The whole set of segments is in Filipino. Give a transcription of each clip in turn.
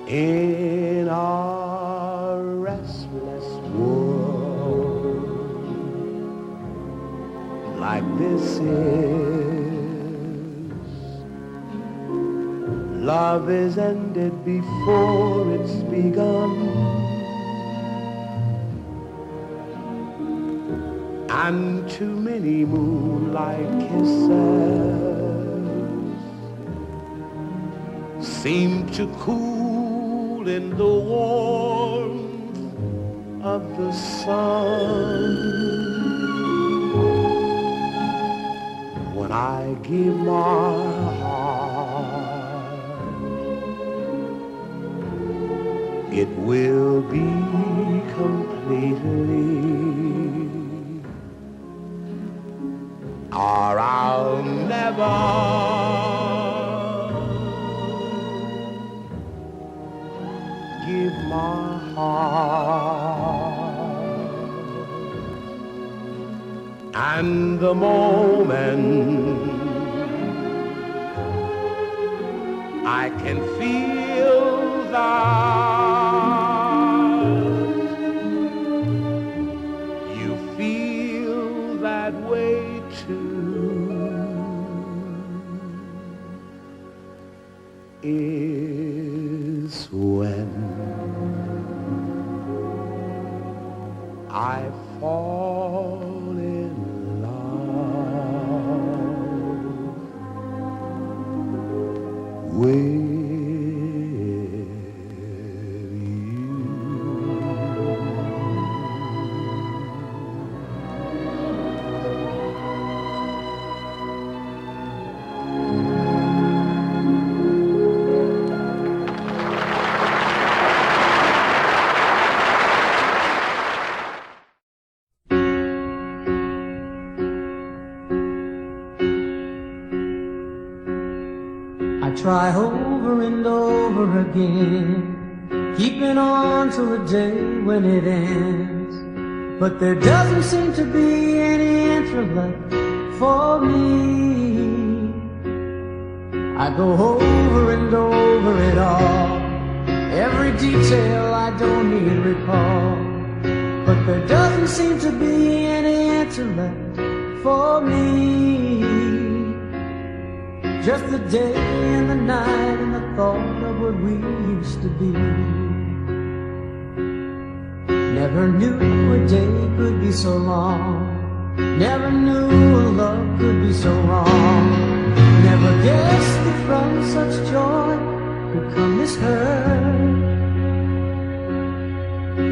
in our restless world like this love is ended before it's begun, and too many moonlight kisses seem to cool in the warmth of the sun. When I give my heart, it will be completely, or I'll never give my heart. And the moment I can feel that you feel that way too is when I fall in love with I try over and over again, keeping on till the day when it ends. But there doesn't seem to be any answer left for me. I go over and over it all, every detail I don't even recall. But there doesn't seem to be any answer left for me. Just the day and the night and the thought of what we used to be. Never knew a day could be so long, never knew a love could be so wrong. Never guessed that from such joy could come this hurt.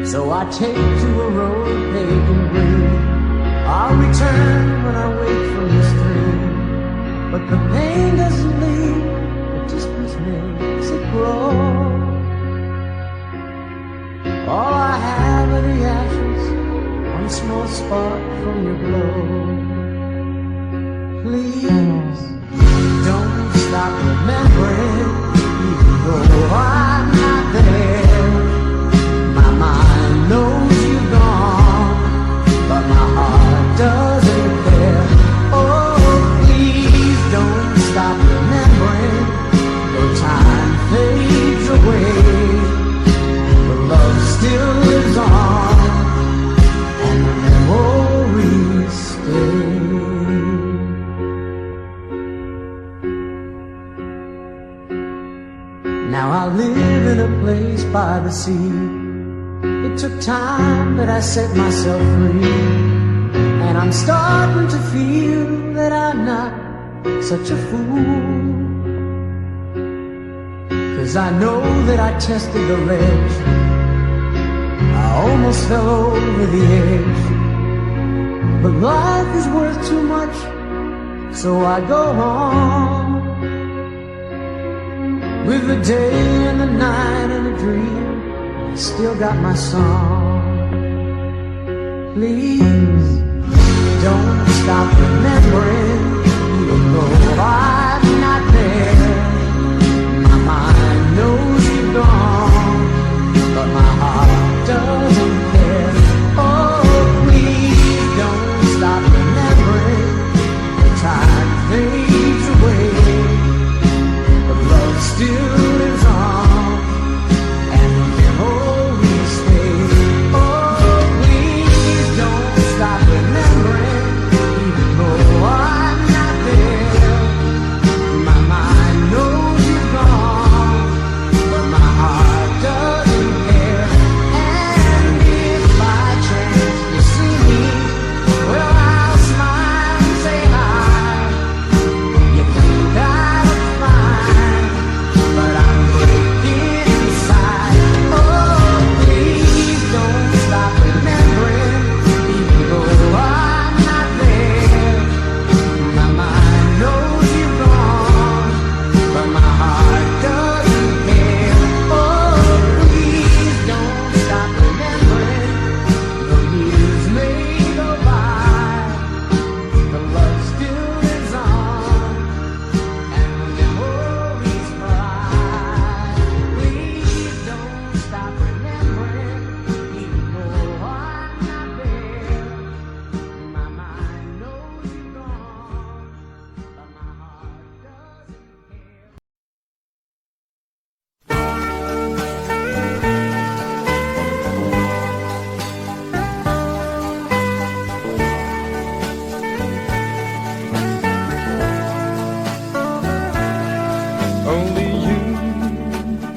So I take to a road paved in green, I'll return when I wake from this dream. But the pain doesn't leave, the distance makes it grow. All I have are the ashes, one small spark from your glow. Please, don't stop remembering, even though I'm not there. My mind knows you're gone, but my heart doesn't care. Don't stop remembering, though time fades away, the love still lives on, and the memories stay. Now I live in a place by the sea. It took time, but I set myself free, and I'm starting to feel that I'm not such a fool. 'Cause I know that I tested the ledge, I almost fell over the edge. But life is worth too much, so I go on, with the day and the night and the dream, I still got my song. Please, don't stop remembering, even though I'm not there. My mind knows you're gone, but my heart doesn't care. Oh, please don't stop remembering, the time fades away, but love still lives on,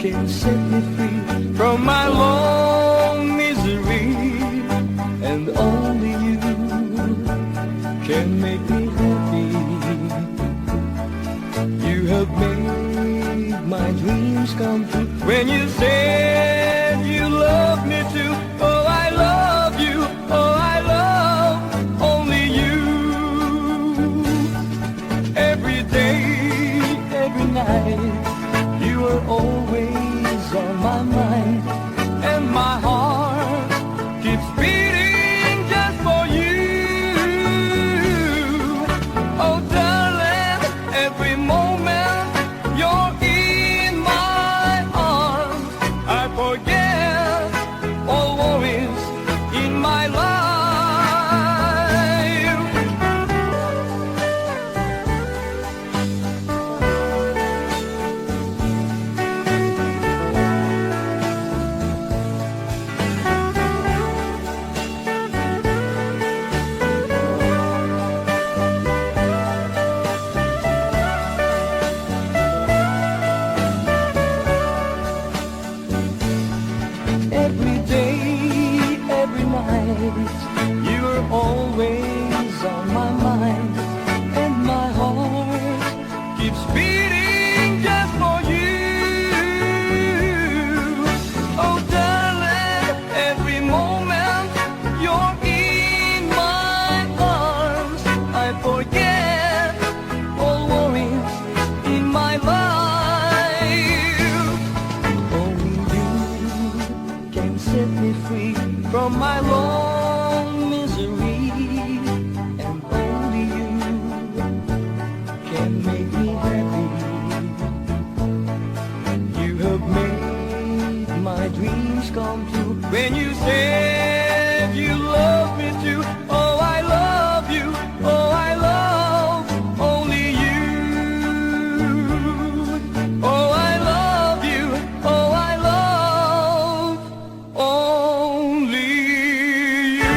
can set me free from my long misery, and only you can make me happy. You have made my dreams come true when you said you love me too. Oh, I love you, oh, I love only you. Every day, every night, you are always on my mind, and my heart keeps beating just for you. Oh, darling, every moment you're in my arms, I forget all worries in my life. Every day, every night, you're always on my mind, and my heart keeps beating just for you. Oh, darling, every moment you're in my arms, I forget all worries in my life. Only you can set me free from my long misery, and only you can make me happy. You have made my dreams come true when you said you love me too. Oh, I love you, oh, I love only you. Oh, I love you, oh, I love only you.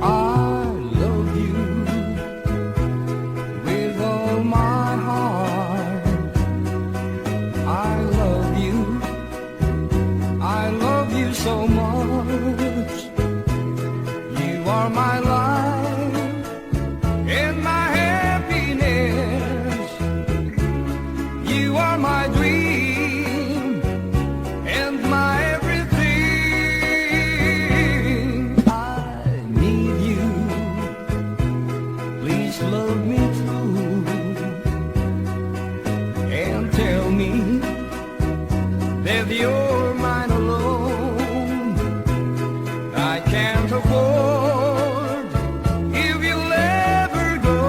I love you with all my heart. I love you. I love you so much. You are my life and my happiness. You are my dream and my everything. I need you. Please love me true and tell me that you're mine alone. I can't afford if you'll ever go,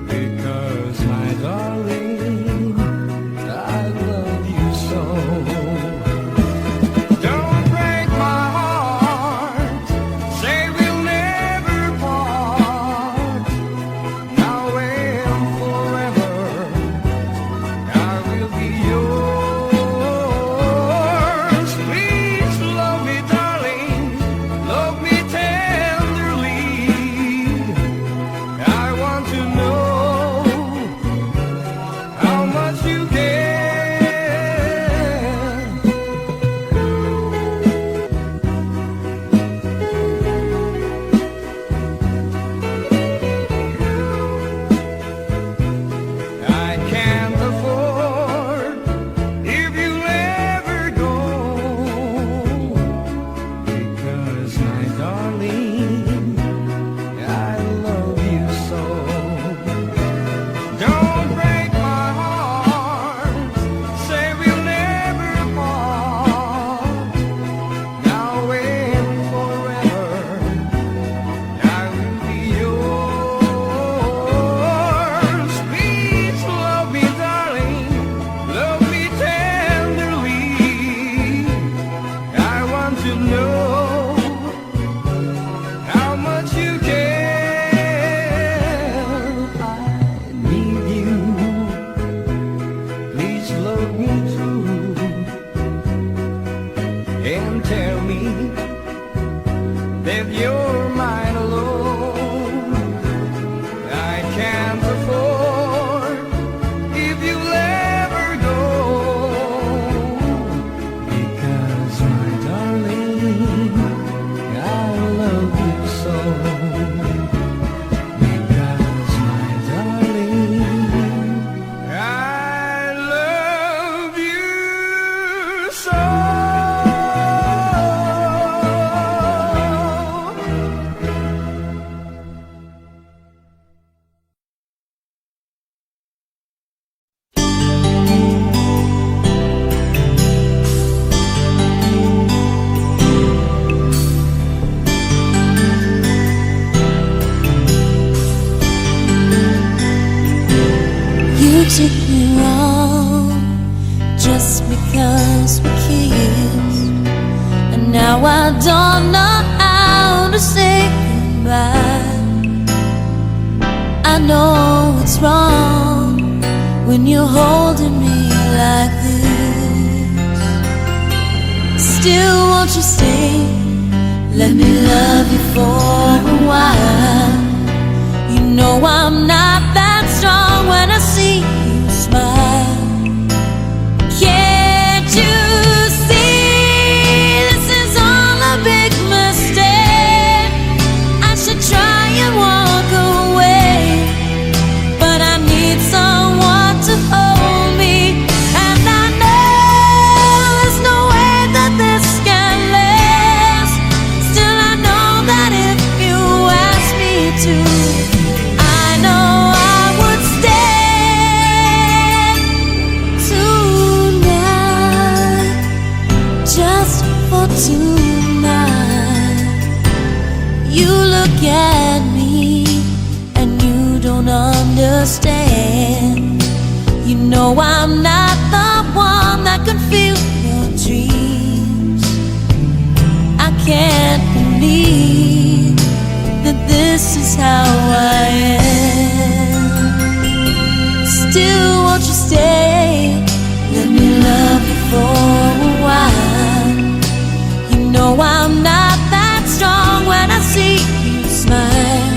because my darling, I love you so. Don't break my heart, say we'll never part. Now and forever, I will be yours. Please love me, darling, love me tenderly. I want to know how much you care. I can't afford if you'll ever go, because my darling, I love you so. Don't break my heart, say we'll never part. Now and forever, I will be yours. Please love me, darling, love me tenderly. I want to know how much you care. tell me that you're mine alone. I can't afford if you'll ever go, because my darling, I love you so. Because my darling, I love you so. You took me wrong just because we kissed, and now I don't know how to say goodbye. I know it's wrong when you're holding me like this. Still, won't you stay? Let me love you for a while. You know I'm not that strong when I see you smile. Can't you see this is all a big mistake? I should try and walk away, but I need someone to hold me, and I know there's no way that this can last. Still, I know that if you ask me to, I know I would stay tonight, just for tonight. You look at me and you don't understand. You know I'm not the one that can feel your dreams. I can't believe that this is how I am. Still, won't you stay? Let me love you for a while. You know I'm not that strong when I see you smile.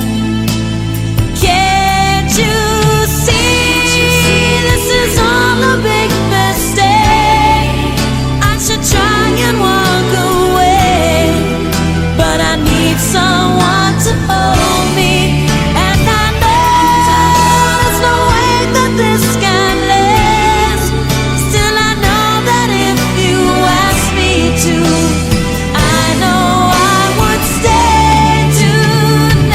Can't you see this is all a big mistake? I should try and walk away, but I need someone to hold me, and I know there's no way that this can last. Still, I know that if you ask me to, I know I would stay tonight.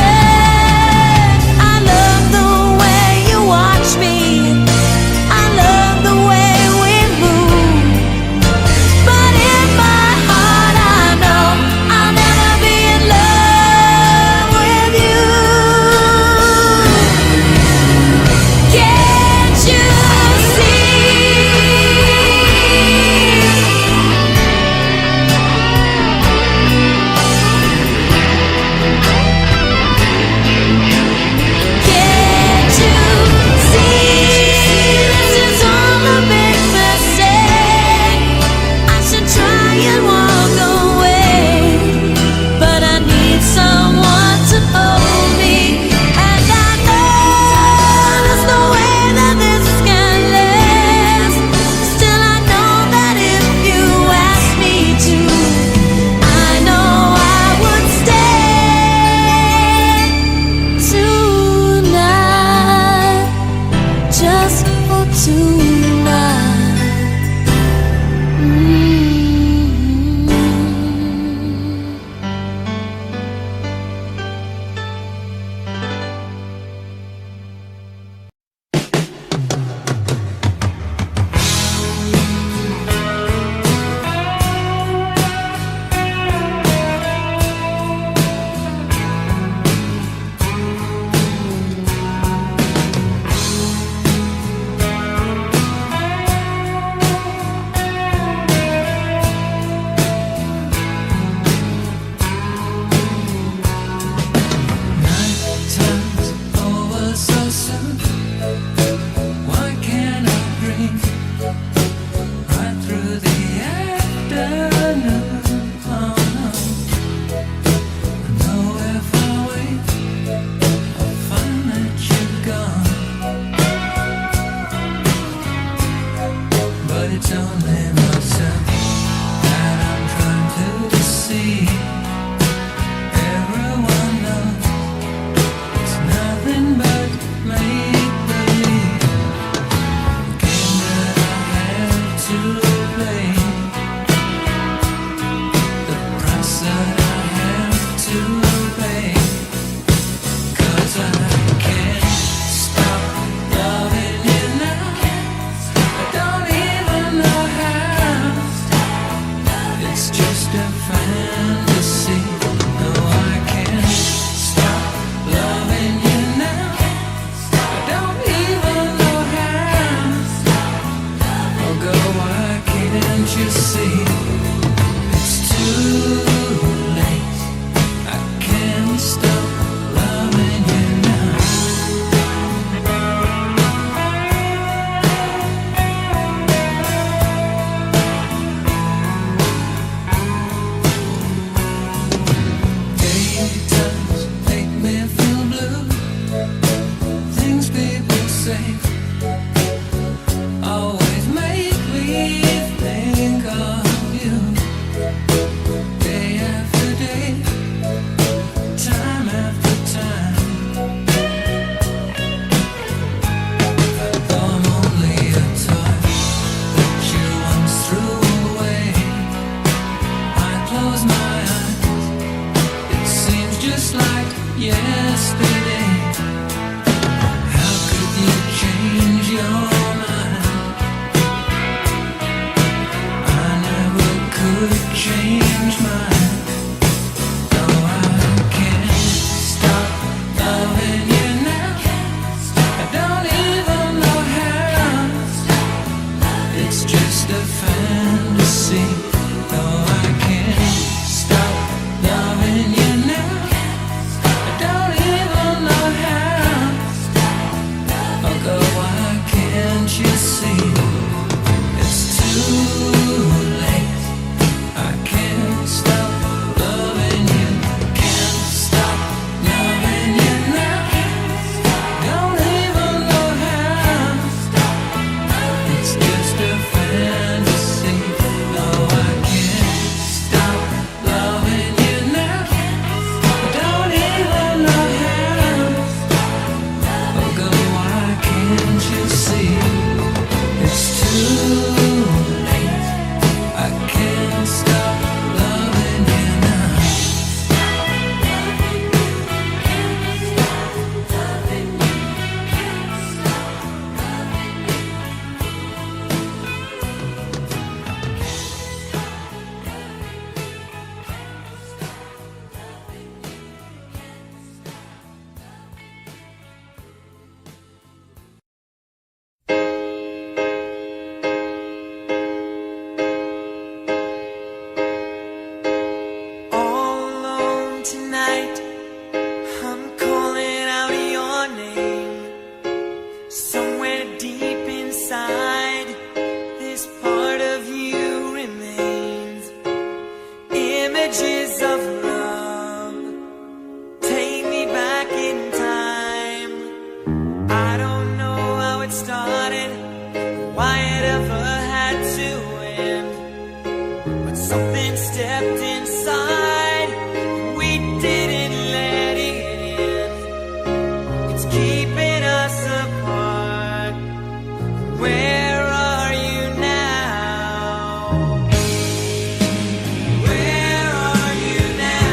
Where are you now?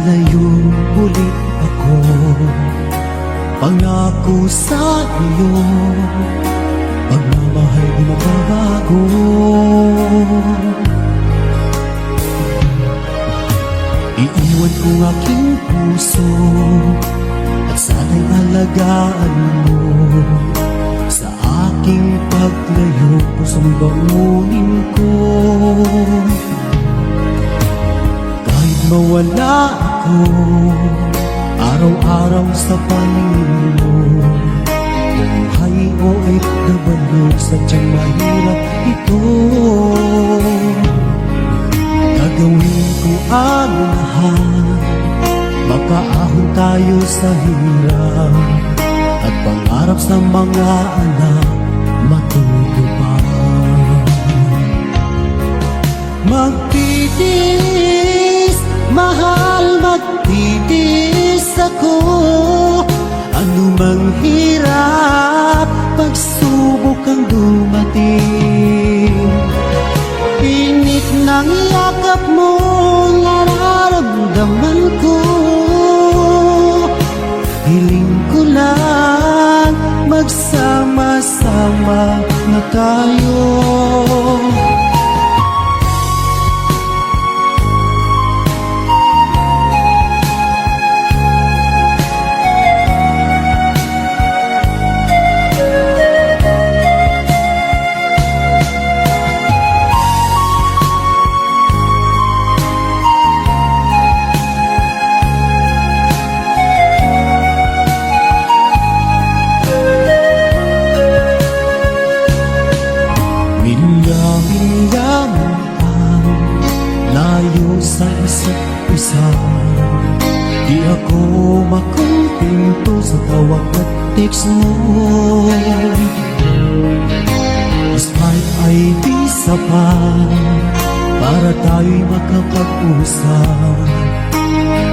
layong muli ako. Pangako sa iyo, pagmamahal di magbabago. Iiwan ko aking puso at sana'y alagaan mo. Sa aking paglayo, pusong bangunin ko. Kahit mawala ako araw-araw sa paningin mo, buhay o OFW, sadyang mahirap ito. Gagawin ko ang lahat, makaahon tayo sa hirap, at pangarap sa mga anak matutupad. Magtitiis, mahal, magtitiis ako. Anumang hirap, pagsubok ang dumating. Init ng yakap mo, nararamdaman ko. Hiling ko lang, magsama-sama na tayo. Sa isa't isa, di ako makontento sa tawag at text mo. Despite ay di sapat para tayo'y makapag-usap,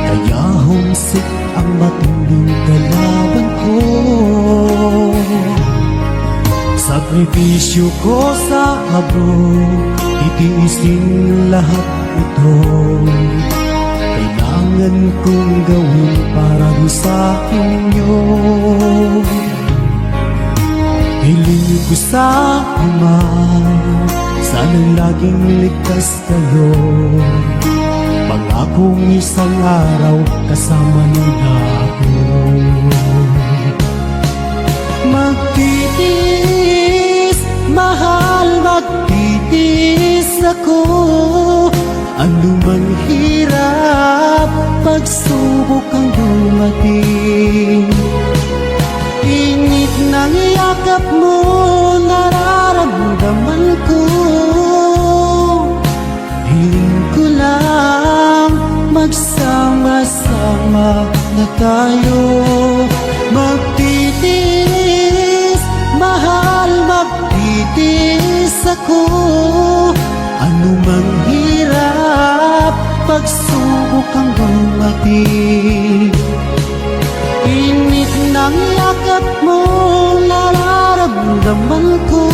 kaya homesick ang matinding kalaban ko. Sakripisyo ko sa abroad, titiisin lahat ito. Kailangan kong gawin para rin sa inyo. Hiling ko sa Ama, sana'y laging ligtas kayo. Pangakong isang araw kasama niyo na ako. Magtitiis, mahal, magtitiis ako. Anumang hirap, pagsubok ang dumating. Init ng yakap mo, nararamdaman ko. Hiling ko lang, magsama-sama na tayo. Magtitiis, mahal, magtitiis ako. Anumang hirap, pagsubok ang dumating. Init ng yakap mo, nararamdaman ko.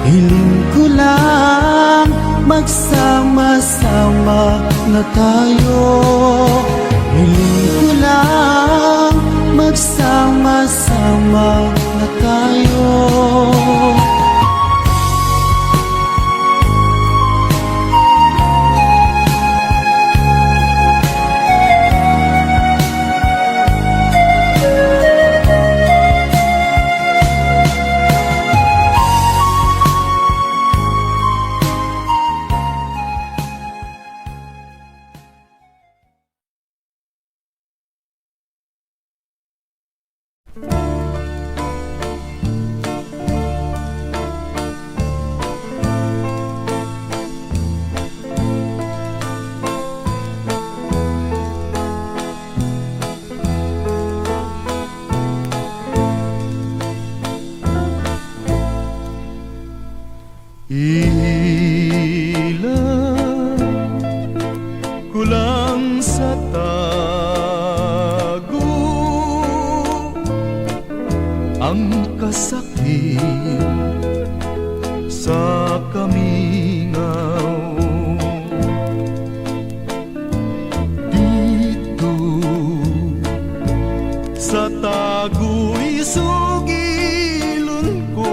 Hiling ko lang, magsama-sama na tayo. Hiling ko lang, magsama-sama na tayo. Kulang sa tago ang kasakit sa kamingaw. isugilon ko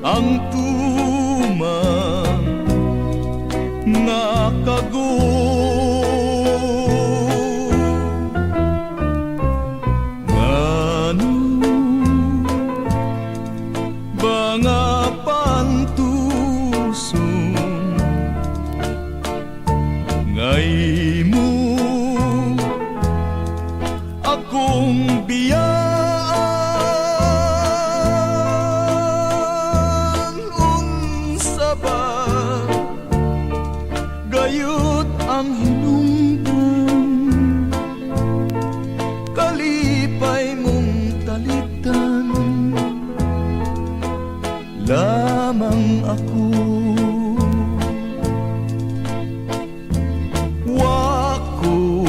ang tumang nakago. Ngano ba nga pantusong ngay mo akong biyaan? Unsa ba gayud ang hinungdan, kalipay mong talitan lamang ako. Wako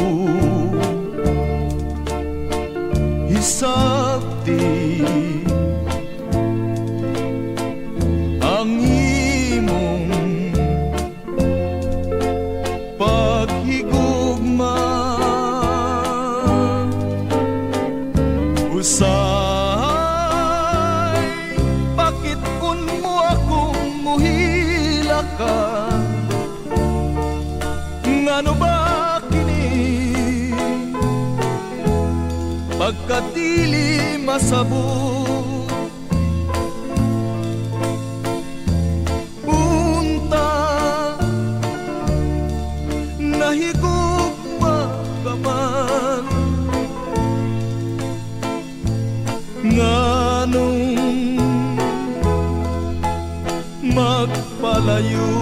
hisabti ang imong paghigugma. Usay pakit-on mo akong muhila ka. Ngano ba kini pagkat dili masabot? Punta nahigugma ka man. Nganong magpalayo?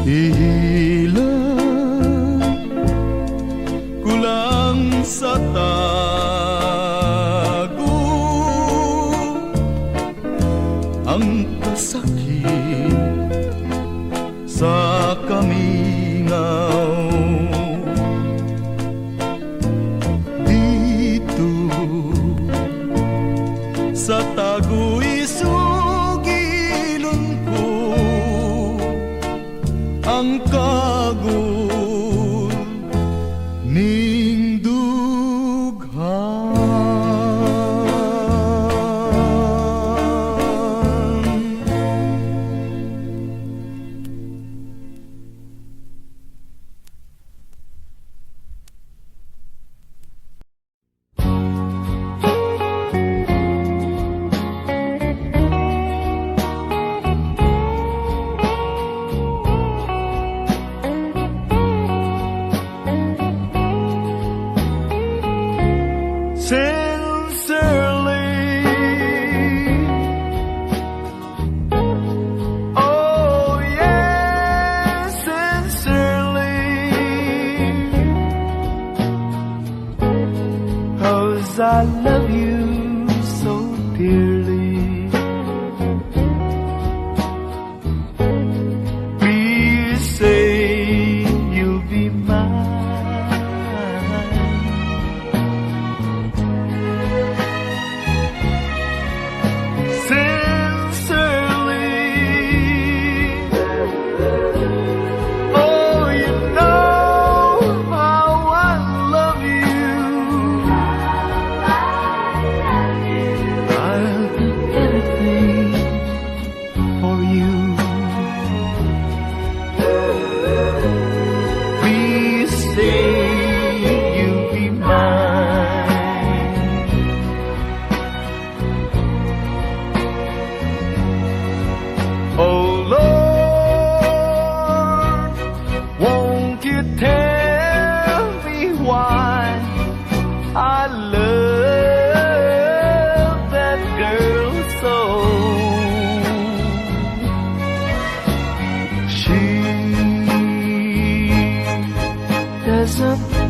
Ihilang kulang sa tago ang kasakit sa kamingaw. Dito sa tago isugilon ko ang kagul ning dughan. Sincerely, oh yes, sincerely, 'cause I love you so dearly. Please say you'll be mine.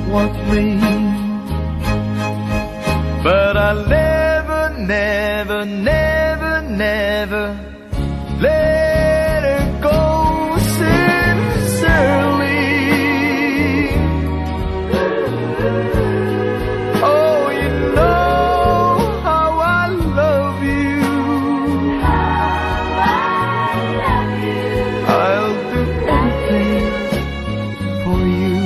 Want me, but I'll never, never, never, never let her go. Sincerely, oh, you know how I love you. I'll do anything for you.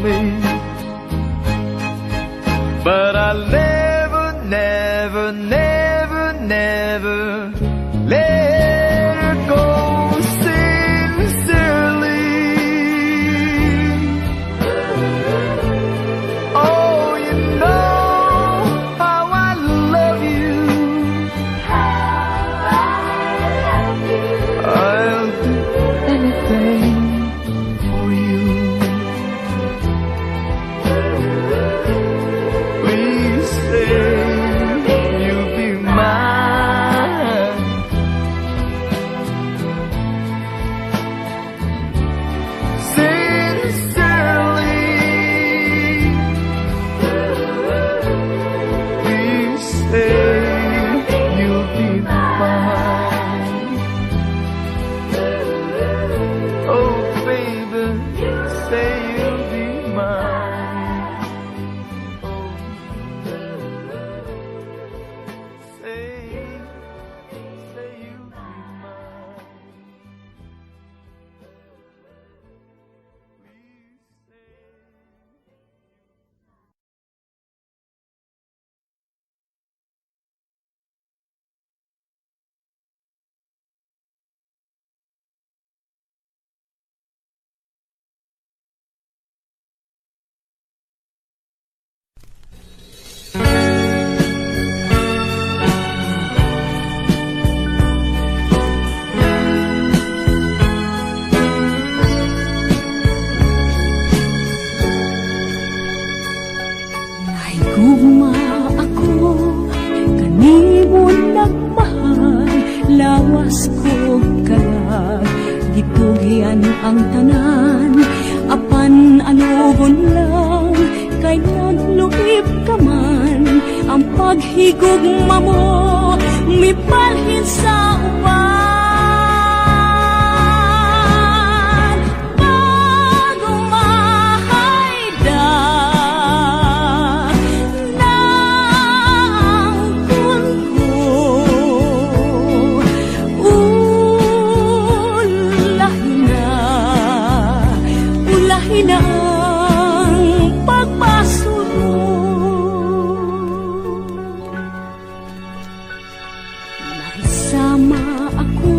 me. But I'll never, never, never, never let her go sincerely. Oh, you know how I love you. I'll do anything for you. Please say you'll be mine. Sincerely, please say you'll be mine. Oh, baby, say you'll be mine. Oh, say you'll be mine. Please say. Naigugma ako, kanimo nagmahal, lawas ko kalag, gitugian ang tanan, apan anugon lang, kay nagluib ka man, ang paghigugma mo, mipalhin sa uban. Sama ako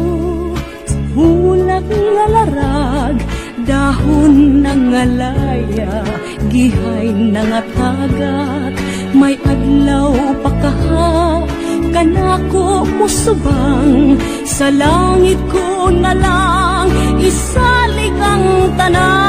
sa hulak nga larag, dahon ng ngalaya, gihay ng atagat, may adlaw pa kaha, kanako musubang, sa langit ko na lang, isalig ang tanan.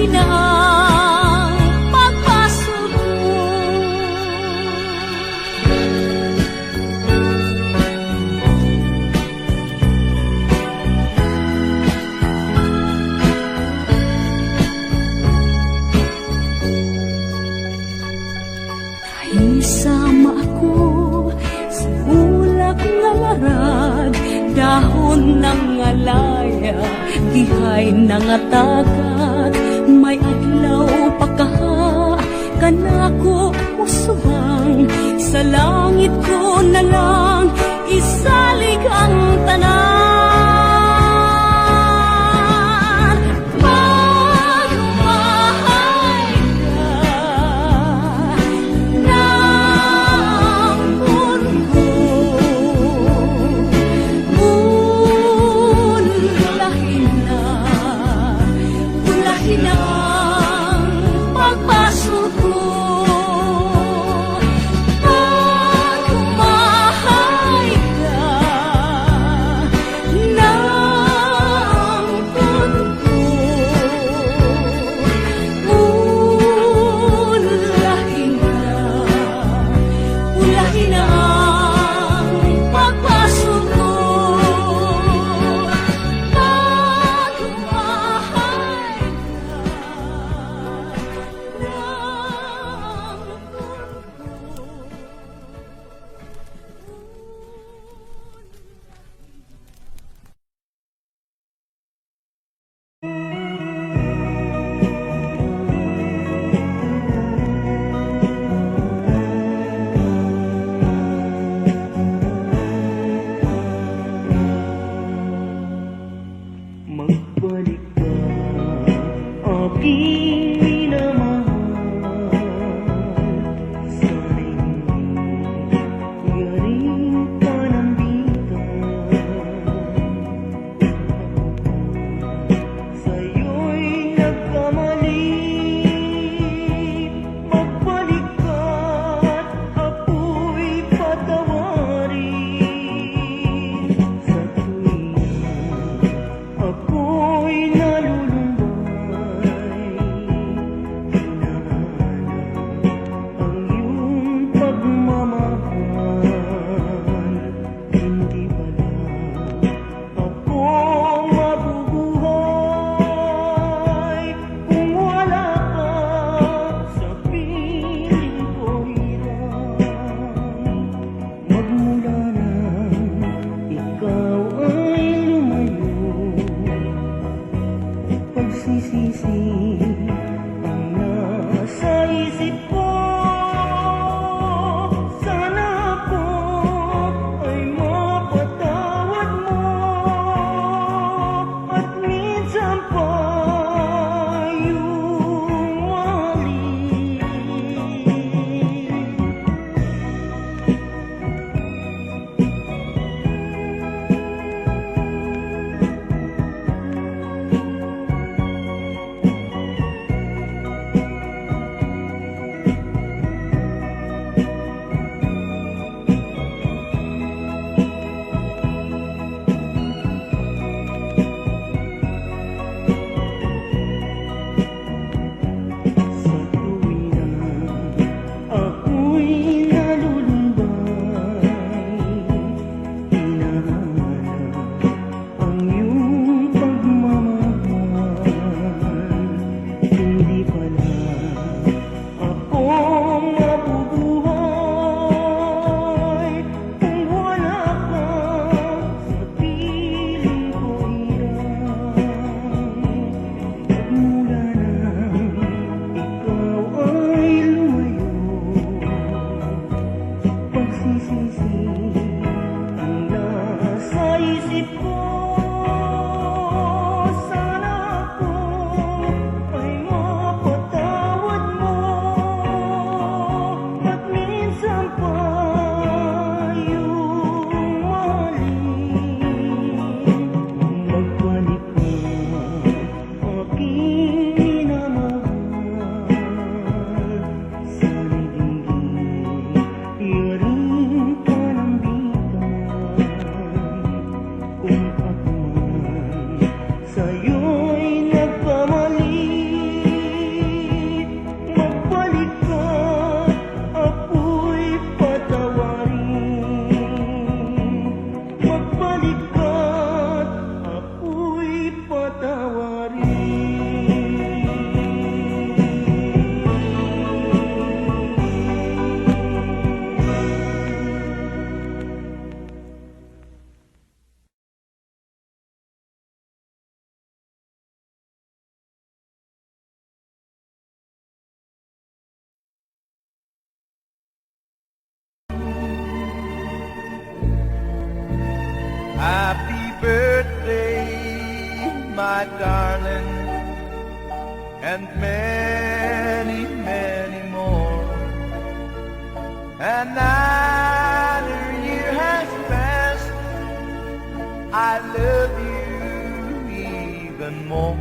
Na ang pagpasok mo. Isama ako sa ulak nga larag, dahon ng ngalaya, gihay ng atagat, may adlaw pa kaha, kanako musubang, sa langit ko na lang, isalig ang tanan. Pagmahal ka ng mundo, ulahin na ang pagpasok mo. Pagmahal isip ko, sana ako ay mapatawad mo, at minsan pa yung mali. Sa tuwing ako'y nalulumbay, hinahanap ang iyong pagmamahal. Hindi pala ako mabubuhay kung wala ka sa piling ko, hirang. Mula nang ikaw ay lumayo, pagsisisi ang nasa isip ko, sana ako ay mapatawad mo, at minsan pa yung mali. Magbalik ka, aking minamahal, sana'y hindi iyarin ka ng bitan. Kung ako man sa'yo'y nagkamali, magbalik ka, ako'y patawarin. Magbalik ka, ako'y patawarin. Happy birthday, my darling, and many, many more. Another year has passed, I love you even more.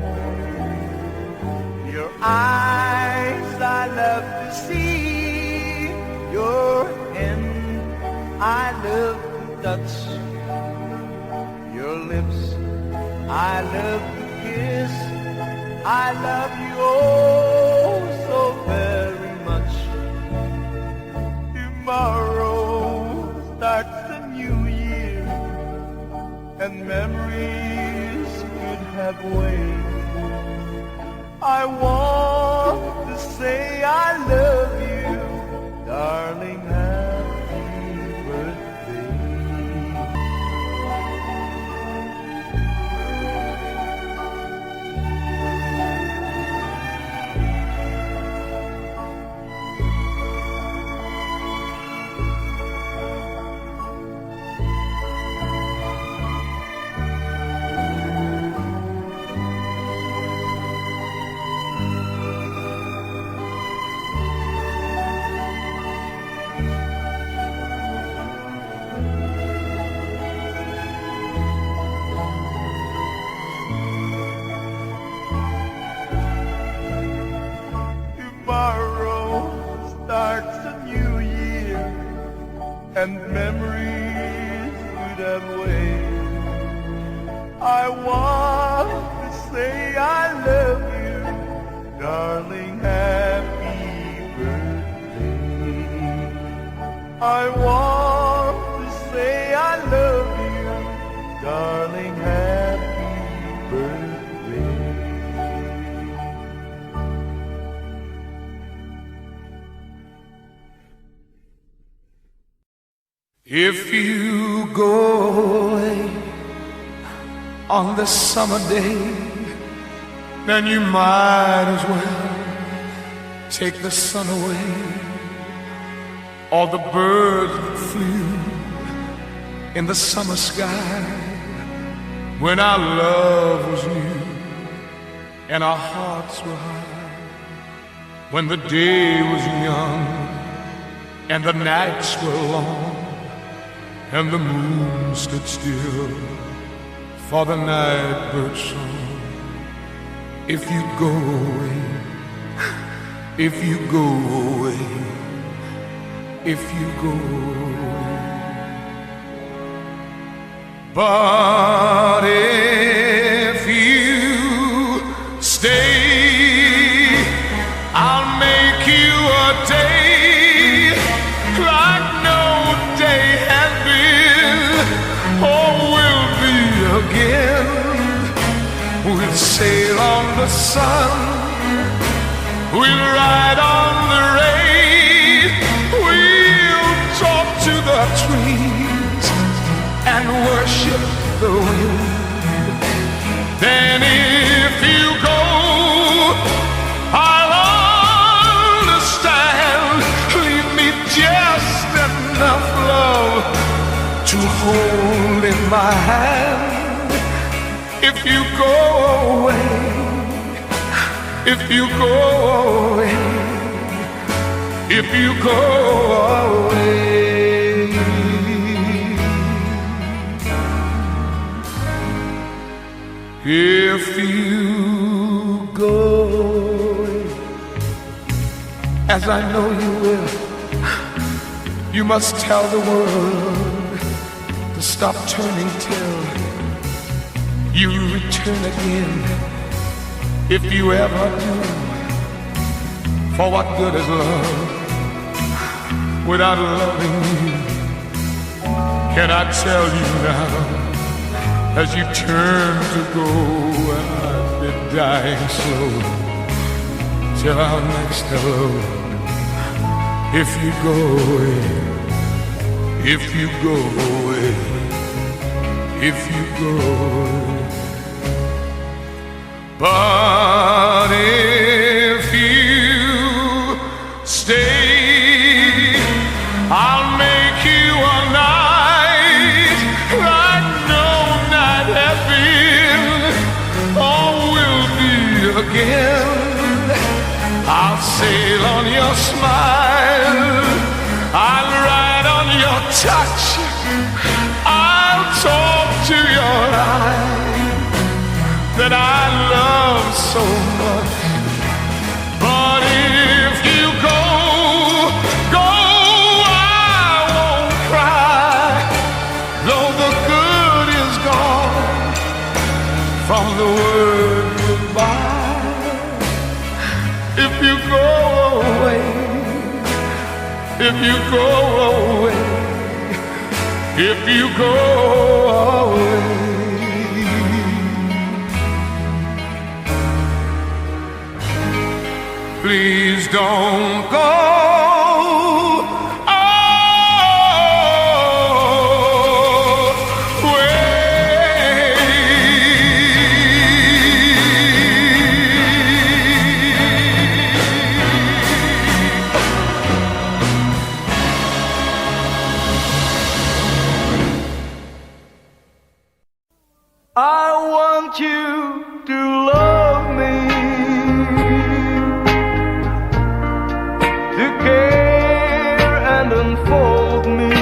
Your eyes I love to see, your hand I love to touch, your lips I love to kiss. I love you oh so very much. Tomorrow starts the new year, and memories could have waited. I want to say I love you, darling. Happy birthday. Tomorrow starts a new year, and memories would have waited. I want to say I love you, darling. Happy birthday. I want to say I love you, darling. Happy birthday. If you go away on the summer day, then you might as well take the sun away, all the birds that flew in the summer sky, when our love was new and our hearts were high, when the day was young and the nights were long, and the moon stood still for the night bird's song. If you go away, if you go away, if you go away. But if you stay, I'll make you a day like no day has been or will be again. We'll sail on the sun, we'll ride on the rain, we'll talk to the trees and worship the wind. Then if you go, I'll understand. Leave me just enough love to hold in my hand. If you go away, if you go away, if you go away. If you go away, as I know you will, you must tell the world to stop turning till you return again. If you ever do, for what good is love without loving you? Can I tell you now, as you turn to go, I've been dying slow till our next hello. If you go away, if you go away, if you go away. But if you stay, I'll make you a night like no night has been or will be again. I'll sail on your smile, I'll ride on your touch, I'll talk to your eyes that I love so much. But if you go, I won't cry, though the good is gone from the word goodbye. If you go away, if you go away, if you go away. Please don't go I want you to love me, to care and unfold me,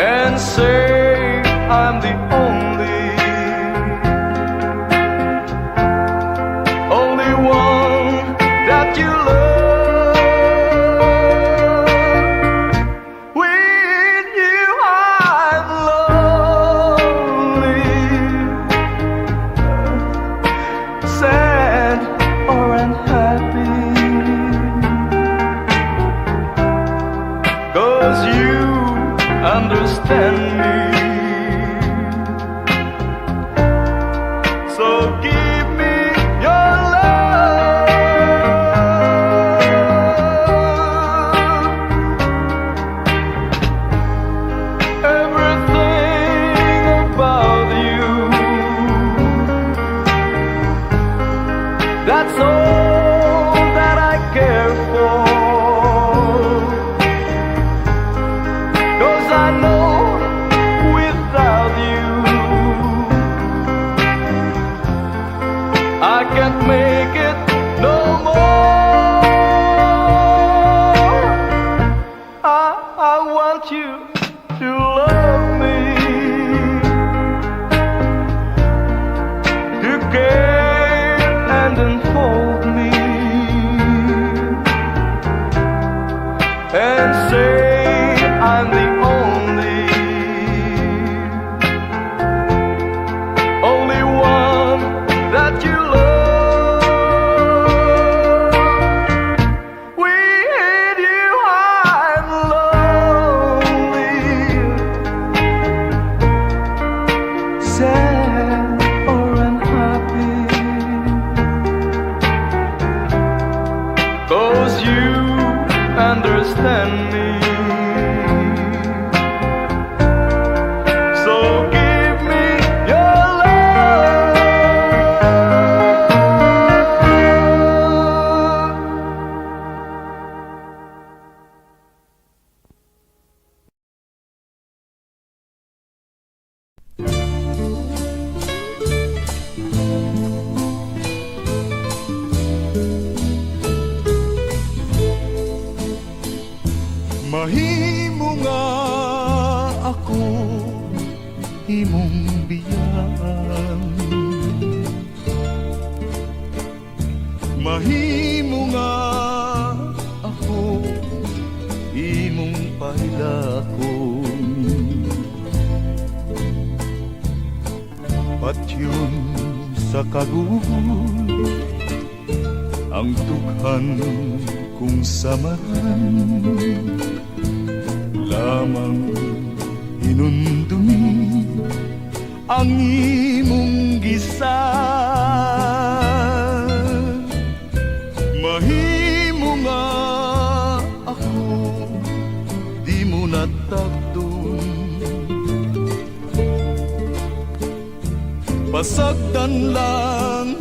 and say I'm the only one that you love. With you I'm lonely, sad or unhappy, 'cause you understand me. So give me your love. Everything about you That's all that I care for. 'Cause I know without you I can't make it no more. I want you to love me, to care and unfold me, and say I'm the only one that you love. With you I'm lonely, sad or unhappy, 'cause you understand me. So give me your love. Mahimo nga ako imong biyan, mahimo nga ako imong pailakon, patyon sa kagul ang tukhan kung samaran, lamang inundumi ang imong gisa. Mahimo nga ako di mo natagdon, pasagdan lang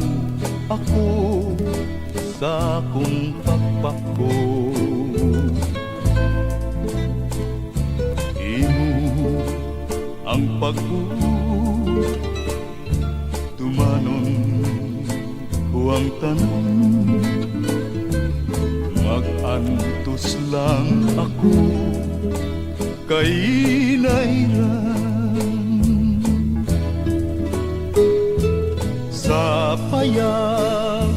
ako sa akong pagpako. Ang pagbuot, tumanon ko ang tanon, mag-antos lang ako kay nairan. Sa payag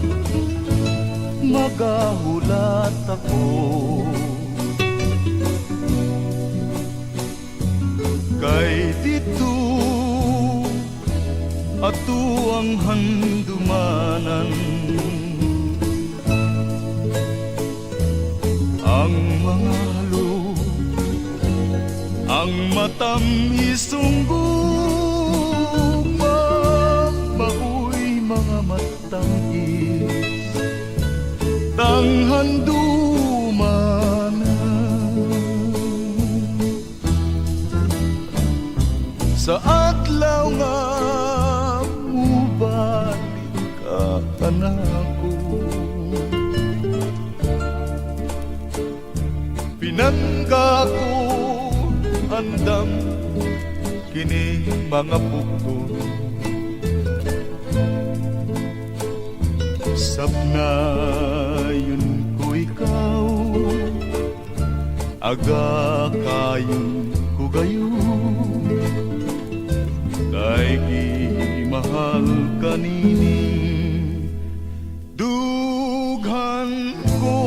magahulat ako, kay dito ato ang handumanan, ang mga halo, ang matamisong gugma, maoy mga matangis, tanghandumanan. Sa adlaw nga mubalik ka kanako, pinangga ko andam kini mga pugto, sabnayon ko ikaw, aga kayon ko gayon, kay gimahal kanining dughan ko.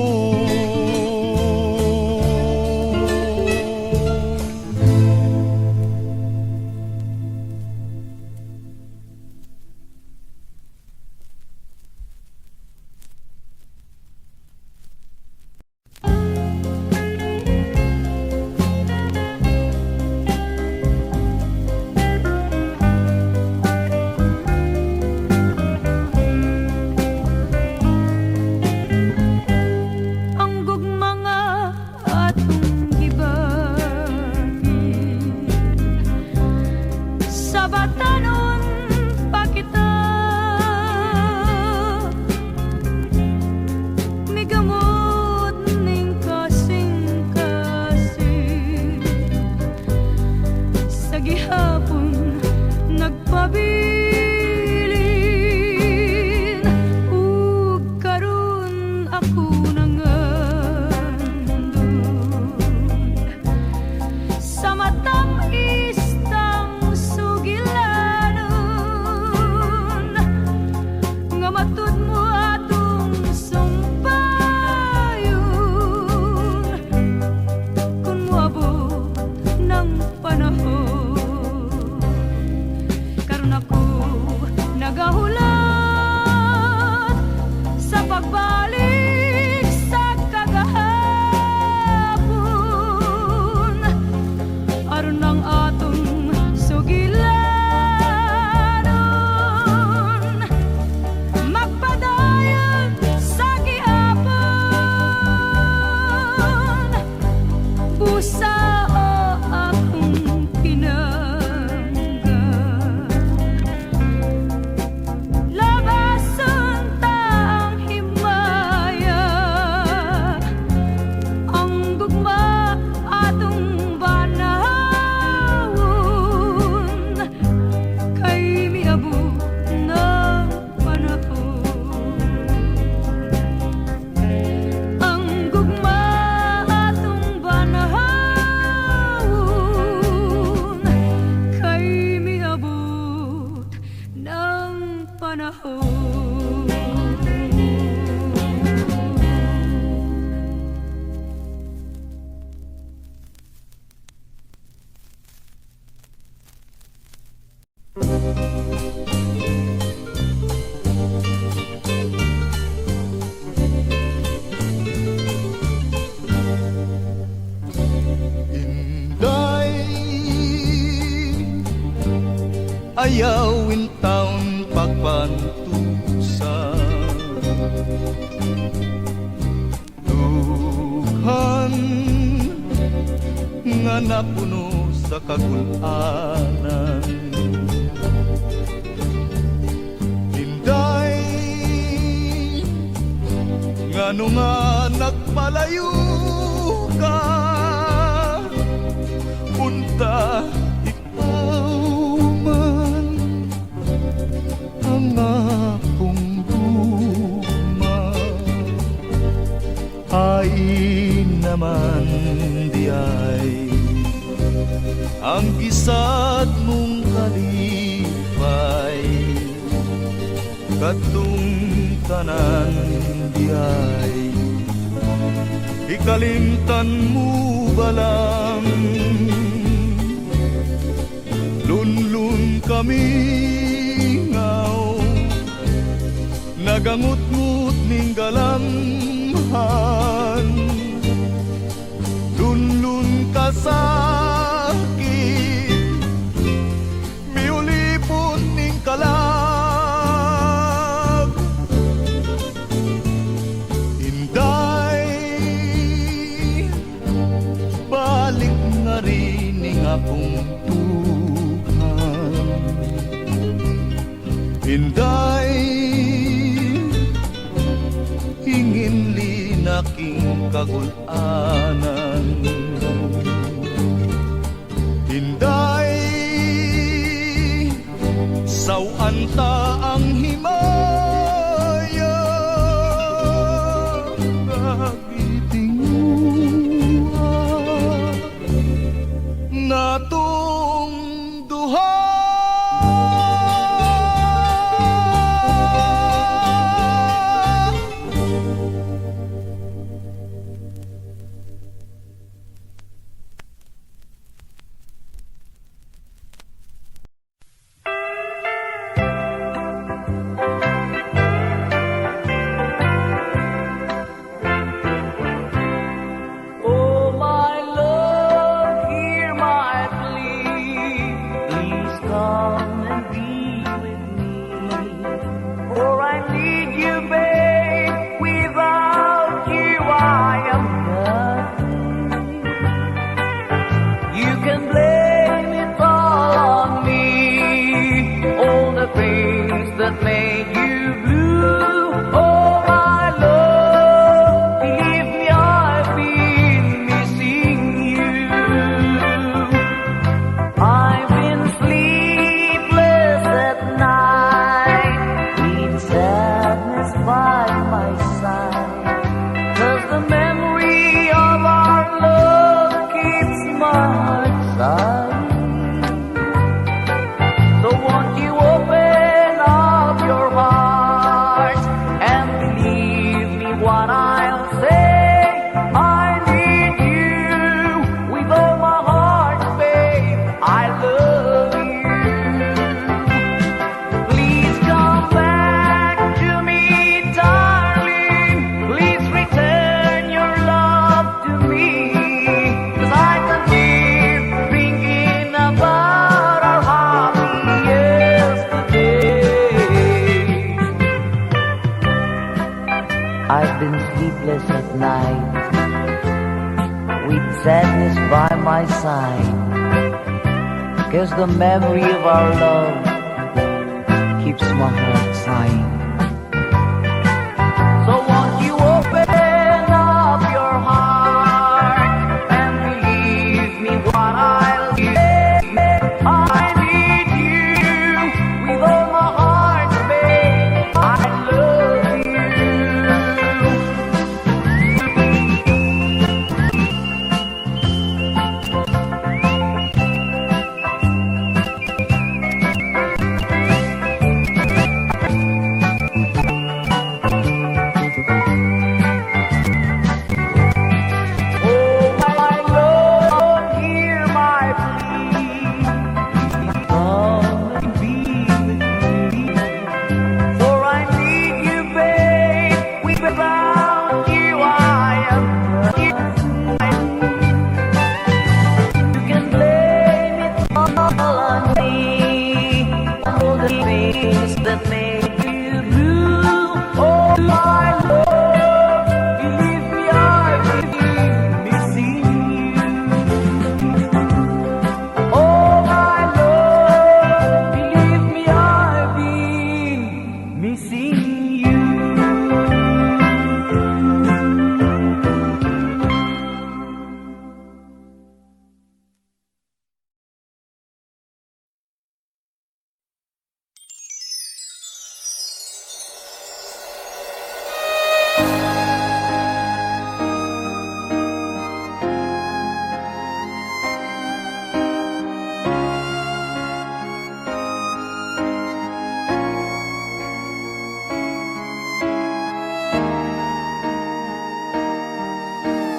mo atong sumpayon kung moabot ng panahon. Karon ako nagahulat sa pagbalik sa kagahapon. Aron ang atong sugilanon, magpadayon sa gihapon. Busa o akong pinangga, labason ta ang himaya. Ang gugma atong banahon, kay miabot ng panahon. Ang gugma atong banahon, kay miabot ng panahon. Inday, ayawin taon pagpantusa, dughan nga napuno sa kagulanan. Inday, ngano nga nagpalayo ka, punta ikaw man ang akong guma. Ay naman di ay ang gisad mong kalipay, kadtong tanan di ay ikalimtan mo balang. Lunlun kami ngaw, nagangut-ngut ning galamhan. Lunlun ka sakit, miulipon ning kalag. Inday, balik nga rin ning akong tuhan. Inday, hingin linaking kagulanan. Inday, sawan ta ang himaya, nagitinguha natong duha. Oh, my love, hear my plea. Please come and be with me. For I need you, babe. Without you, I am nothing. You can blame it all on me. All the things that made you blue. Oh, my love, believe me, I've been missing you. I've been sleepless at night, with sadness by my side. 'Cause the memory of our love keeps my heart sighing. So won't you open up your heart I've been sleepless at night, with sadness by my side, 'cause the memory of our love keeps my heart sighing. So won't you open up your heart and believe me what I'll give? I need you with all my heart, babe. I love you. That made you blue. Oh my love, believe me, I've been missing you. Oh my love, believe me, I've been missing you.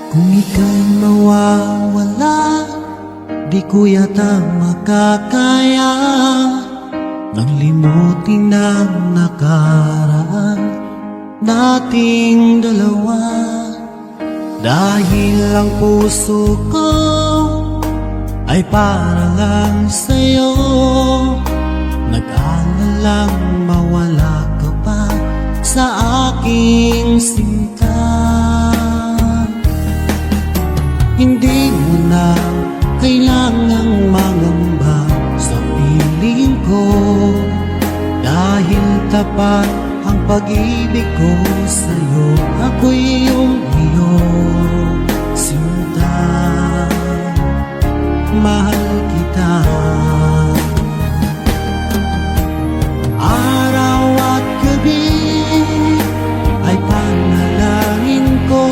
Kung ika'y mawawala, di ko yata makakaya nang limutin ang nakaraan nating dalawa. Dahil ang puso ko ay para lang sa'yo, nag-aalalang mawala ka pa sa aking sinta. Hindi mo na kailangang mangamba sa piling ko, dahil tapat ang pag-ibig ko sa'yo. Ako'y iyong sinta, mahal kita. Araw at gabi ay panalangin ko,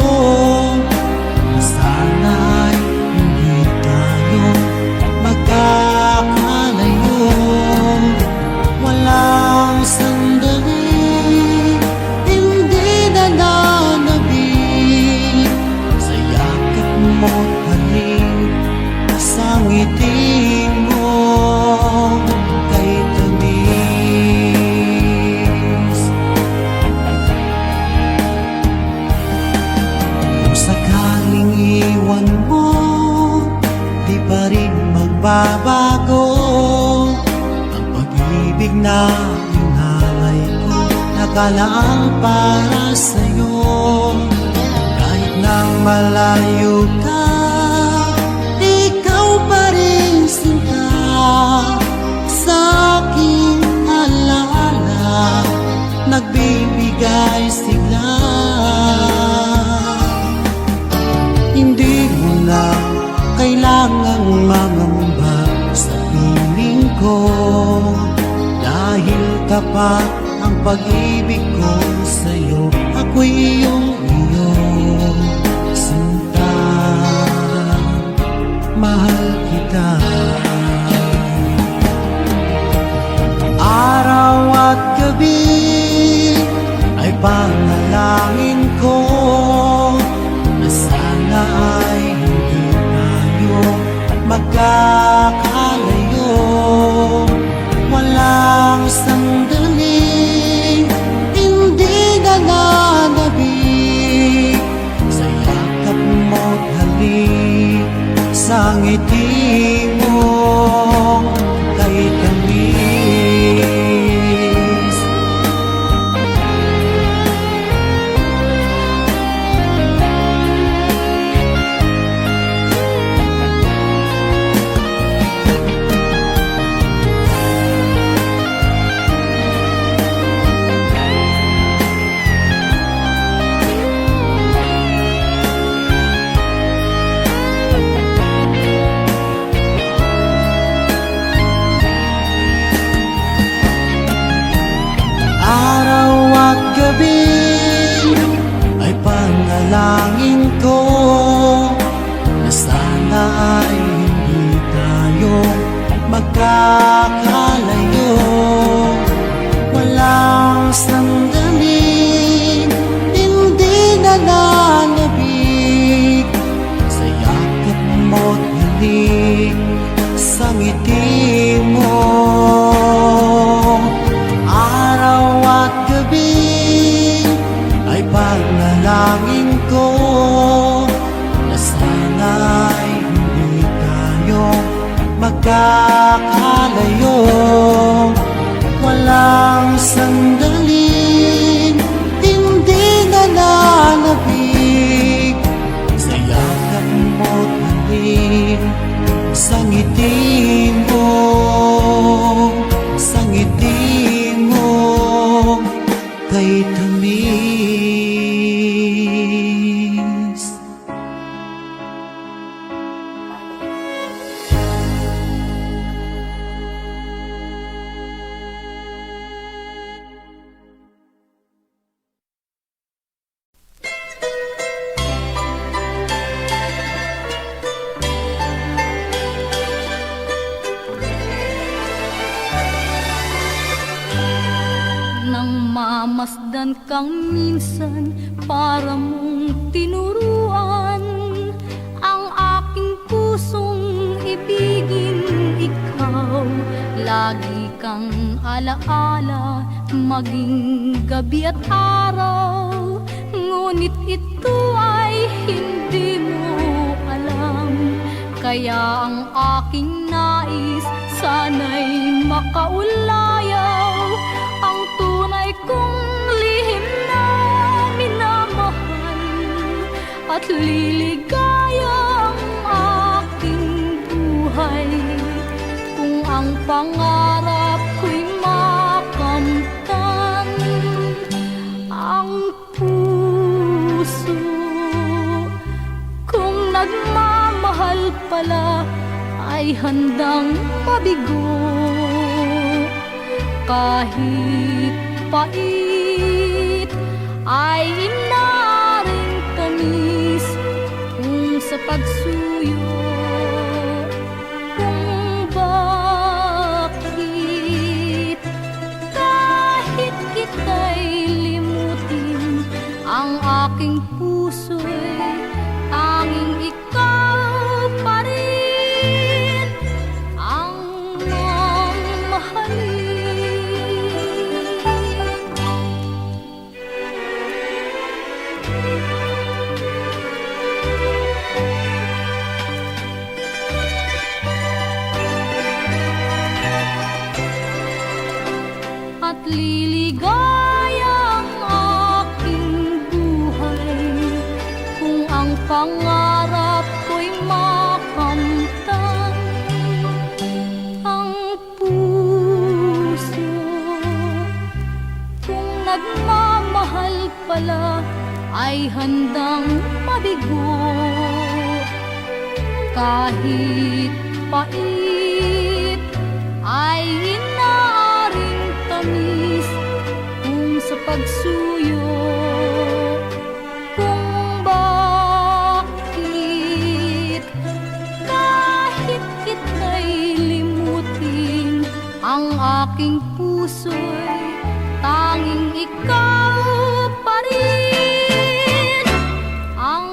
sana'y hindi tayo magkakalayo. Walang sandali, hindi nananabik sa yakap mo't halik, sa ngiti mo kay tamis. Kung sakaling iwan mo, di pa rin magbabago ang pag-ibig na inalay ko, nakalaang para sa'yo. Kahit nang malayo ka, ikaw pa rin sinta sa aking alaala, nagbibigay sigla. Hindi mo na kailangang mangamba sa piling ko, dahil tapat ang pag-ibig ko sa'yo. Ako'y iyong sinta, mahal kita. Araw at gabi ay panalangin ko na sana ay hindi tayo magkakalayo. Walang sandali, hindi nananabik sa yakap mo't halik, sa ngiti mo kay tamis. dalangin ko na sana'y hindi tayo magkakalayo. Walang sandaling hindi nananabig sa yakap mo't halik, sa ngiti mo, sa ngiti mo kay tamis. Nang mamasdan kang minsan para mong tinuruan ang aking pusong ibigin ikaw. Lagi kang alaala maging gabi at araw, ngunit ito ay hindi mo alam. Kaya ang aking nais sana'y makaulayaw ang tunay kong lihim na minamahal at liligaya ang aking buhay kung ang pangarap ko'y makamtan. Ang puso kung nagmamahal pala ay handang mabigo. Kahit pait ay inaring tamis kung sa pagsuyo. Kung bakit kahit kita'y limutin, ang aking puso'y tanging ikaw pa rin ang mamahalin. At liligaya ang aking buhay kung ang pangarap ko'y makamtan. Ang puso kung nagmamahal pala ay handang mabigo. Kahit pait ay inaaring tamis kung sa pagsuyo. Kung bakit kahit kita'y limutin, ang aking puso'y tanging ikaw pa rin ang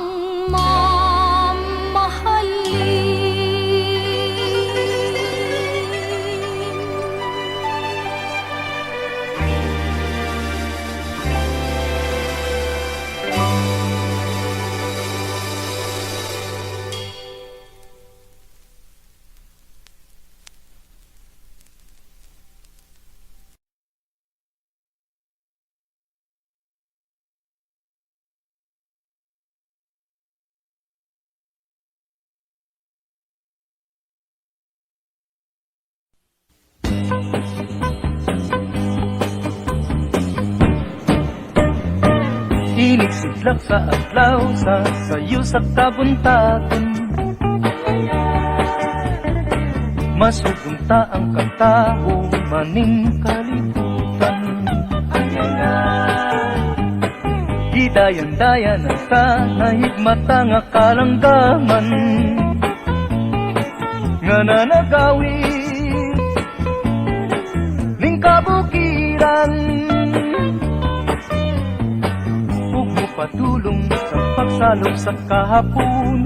Inigsidlak sa adlaw sa sayo sa kabuntagon, masugumta ang katao maning kalibutan. Gidayan-dayan ang tanahigmata nga kalanggaman nga nanagawi ning kabukiran. Patulong sa pagsalog sa kahapon,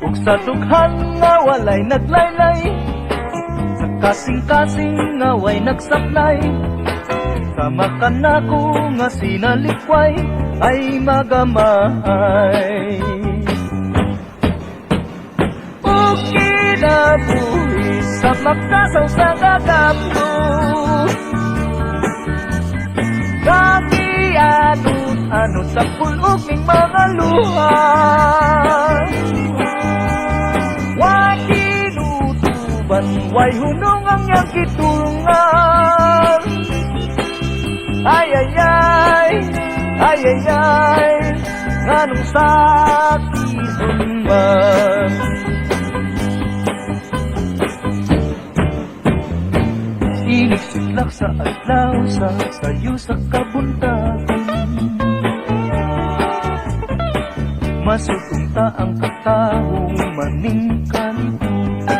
ug sa dughan nga walay naglaylay, sa kasing-kasing nga way nagsaklay, Sama ka na ko nga sinalikway ay magamay. O kinabuhi sa magkasaw sa gagamno, ano sa pulog ning mga luha. Way kinutuban, way hunong ang iyang kitulungan. Ay ay ay, ay ay ay, nganong sakit man. Inigsiklak sa adlaw, sa sayo sa kabuntagan. Masutunta ang katawong maning kalibutan.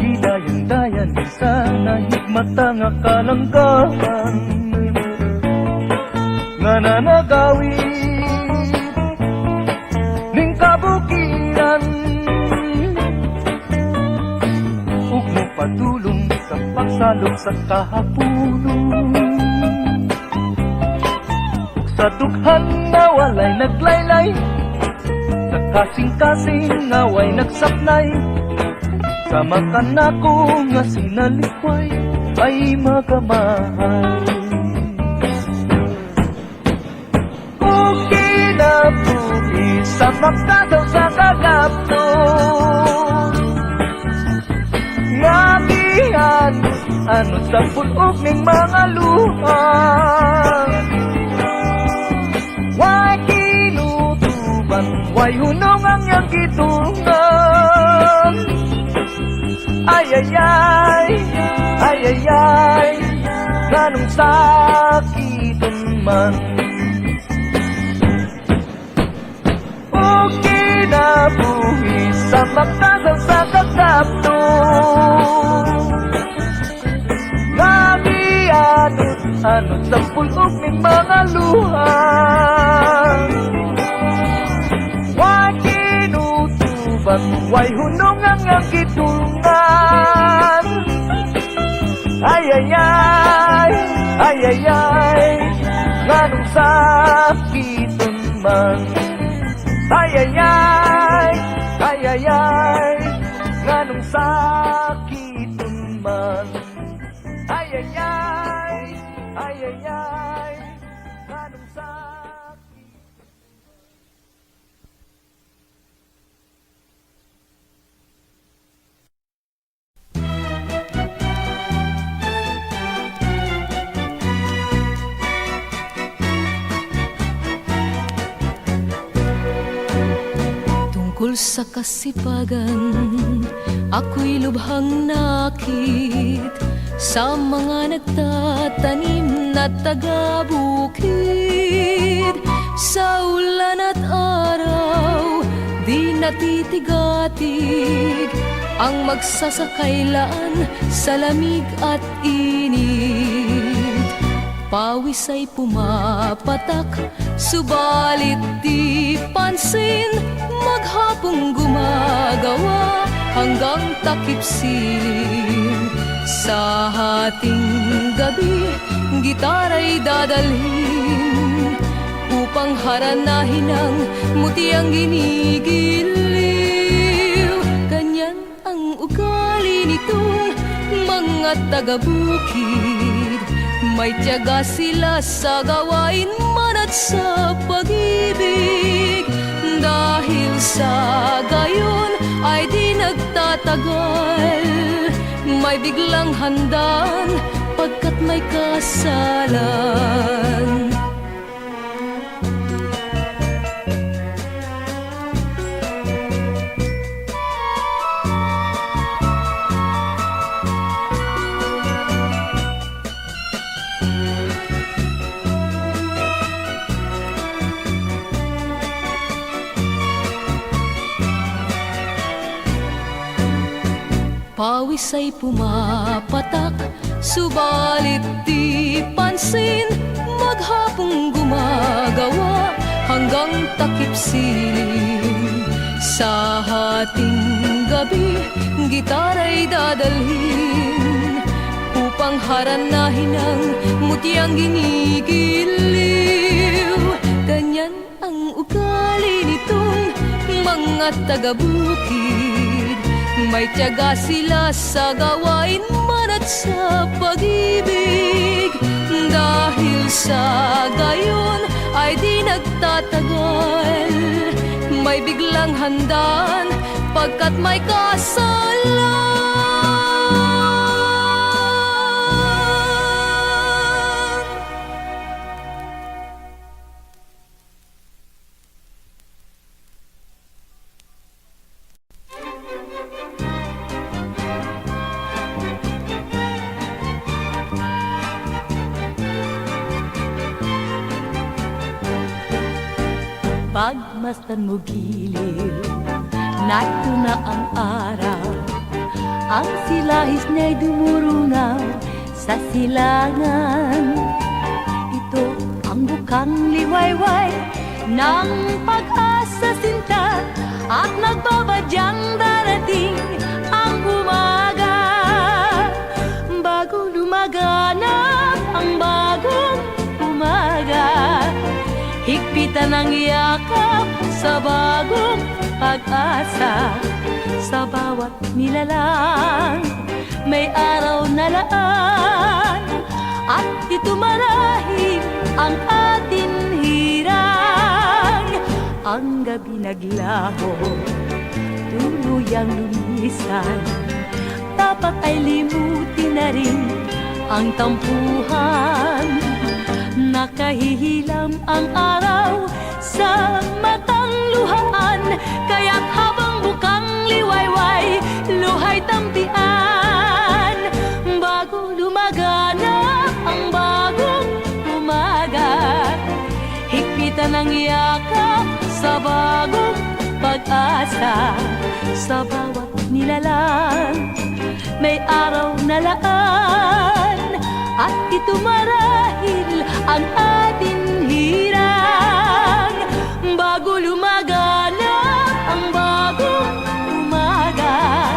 Gidayan-dayan sa nahigmata nga kalanggahan, nga nanagawin ning kabukiran. Ug mo padulong sa pagsalog sa kahapunon, sa dughan na walay naglaylay, sa kasing-kasing na way nagsaplay. Sama ka na ko nga sinalikway ay magamay. O kinabuhi sa magkasaw sa kagapno, nga diyan ano sa pulog ning mga luha. Way kinutuban, way hunong ang iyang kitulungan. Ay ay ay, ay ay ay, nganong sakiton man. O kinabuhi sa magkasaw sa kagapno, ano sa pulog ning mga luha. Way kinutuban, way hunong ang iyang kitulungan. Ay ay ay, ay ay ay, nganong sakiton man. Ay ay ay, ay ay ay, nganong sakiton man. Ay ay ay, ay ay ay, nganong sakit. Tungkol sa kasipagan, ako'y lubhang nakit sa mga nagtatanim na taga-bukid. Sa ulan at araw, di natitigatig ang magsasakailan sa lamig at init. Pawis ay pumapatak, subalit di pansin, maghapong gumagawa hanggang takip silim. Sa hating gabi, gitara'y dadalhin upang haranahin ang mutiang ginigiliw. Ganyan ang ugali nitong mga taga-bukid, may tiyaga sila sa gawain man at sa pag-ibig. Dahil sa gayon ay di nagtatagal, may biglang handaan pagkat may kasalan. Pawis ay pumapatak, subalit di pansin, maghapong gumagawa hanggang takip silim. Sa hating gabi, gitara'y dadalhin pangharanahin ng mutiang ginigiliw. Ganyan ang ugali nitong mga taga-bukid. May tiyaga sila sa gawain man at sa pag-ibig. Dahil sa gayon ay di nagtatagal, may biglang handaan pagkat may kasalan. Pagmasdan mo giliw, narito na ang araw. Ang silahis niya'y dumurungaw sa silangan. Ito ang bukang liwayway ng pag-asa sinta, at nagbabadyang darating ang umaga. Bago lumaganap ang bagong umaga, higpitan ang yakap sa bagong pag-asa. Sa bawat nilalang may araw na laan, at ito marahil ang atin hirang. Ang gabi naglaho, tuluyang lumisan, dapat ay limutin na rin ang tampuhan. Nakahihilam ang araw sa matang luhaan, kaya't habang bukang liwayway, luhay tampian. Bago lumaganap ang bagong umaga, higpitan ang yakap sa bagong pag-asa. Sa bawat nilalang may araw na laan, at ito marahil ang ating hirang. Bago lumaganap ang bagong umaga,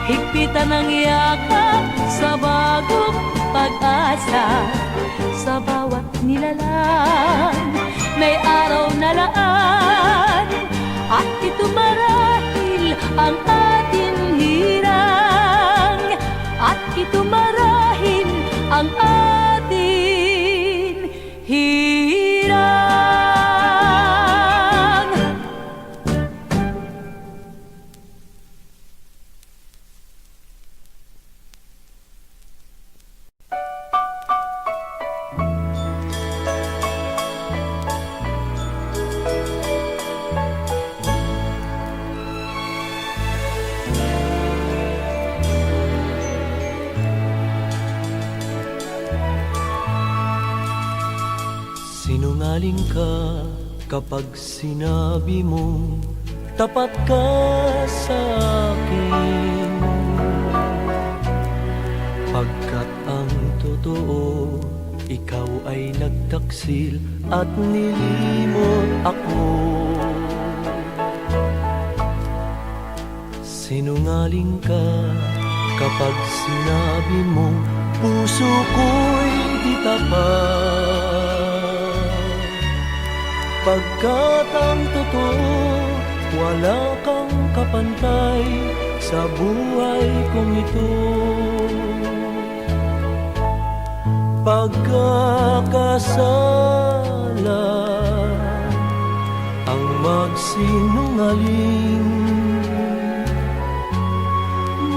higpitan ang yakap sa bagong pag-asa. Sa bawat nilalang may araw na laan, at ito marahil ang ating hirang. At ito marahil ang atin hirang. Sinungaling ka kapag sinabi mo tapat ka sa akin, pagkat ang totoo, ikaw ay nagtaksil at nilimot ako. Sinungaling ka kapag sinabi mo puso ko'y di tapat, pagkat ang totoo, wala kang kapantay sa buhay kong ito. Pagkakasala ang magsinungaling,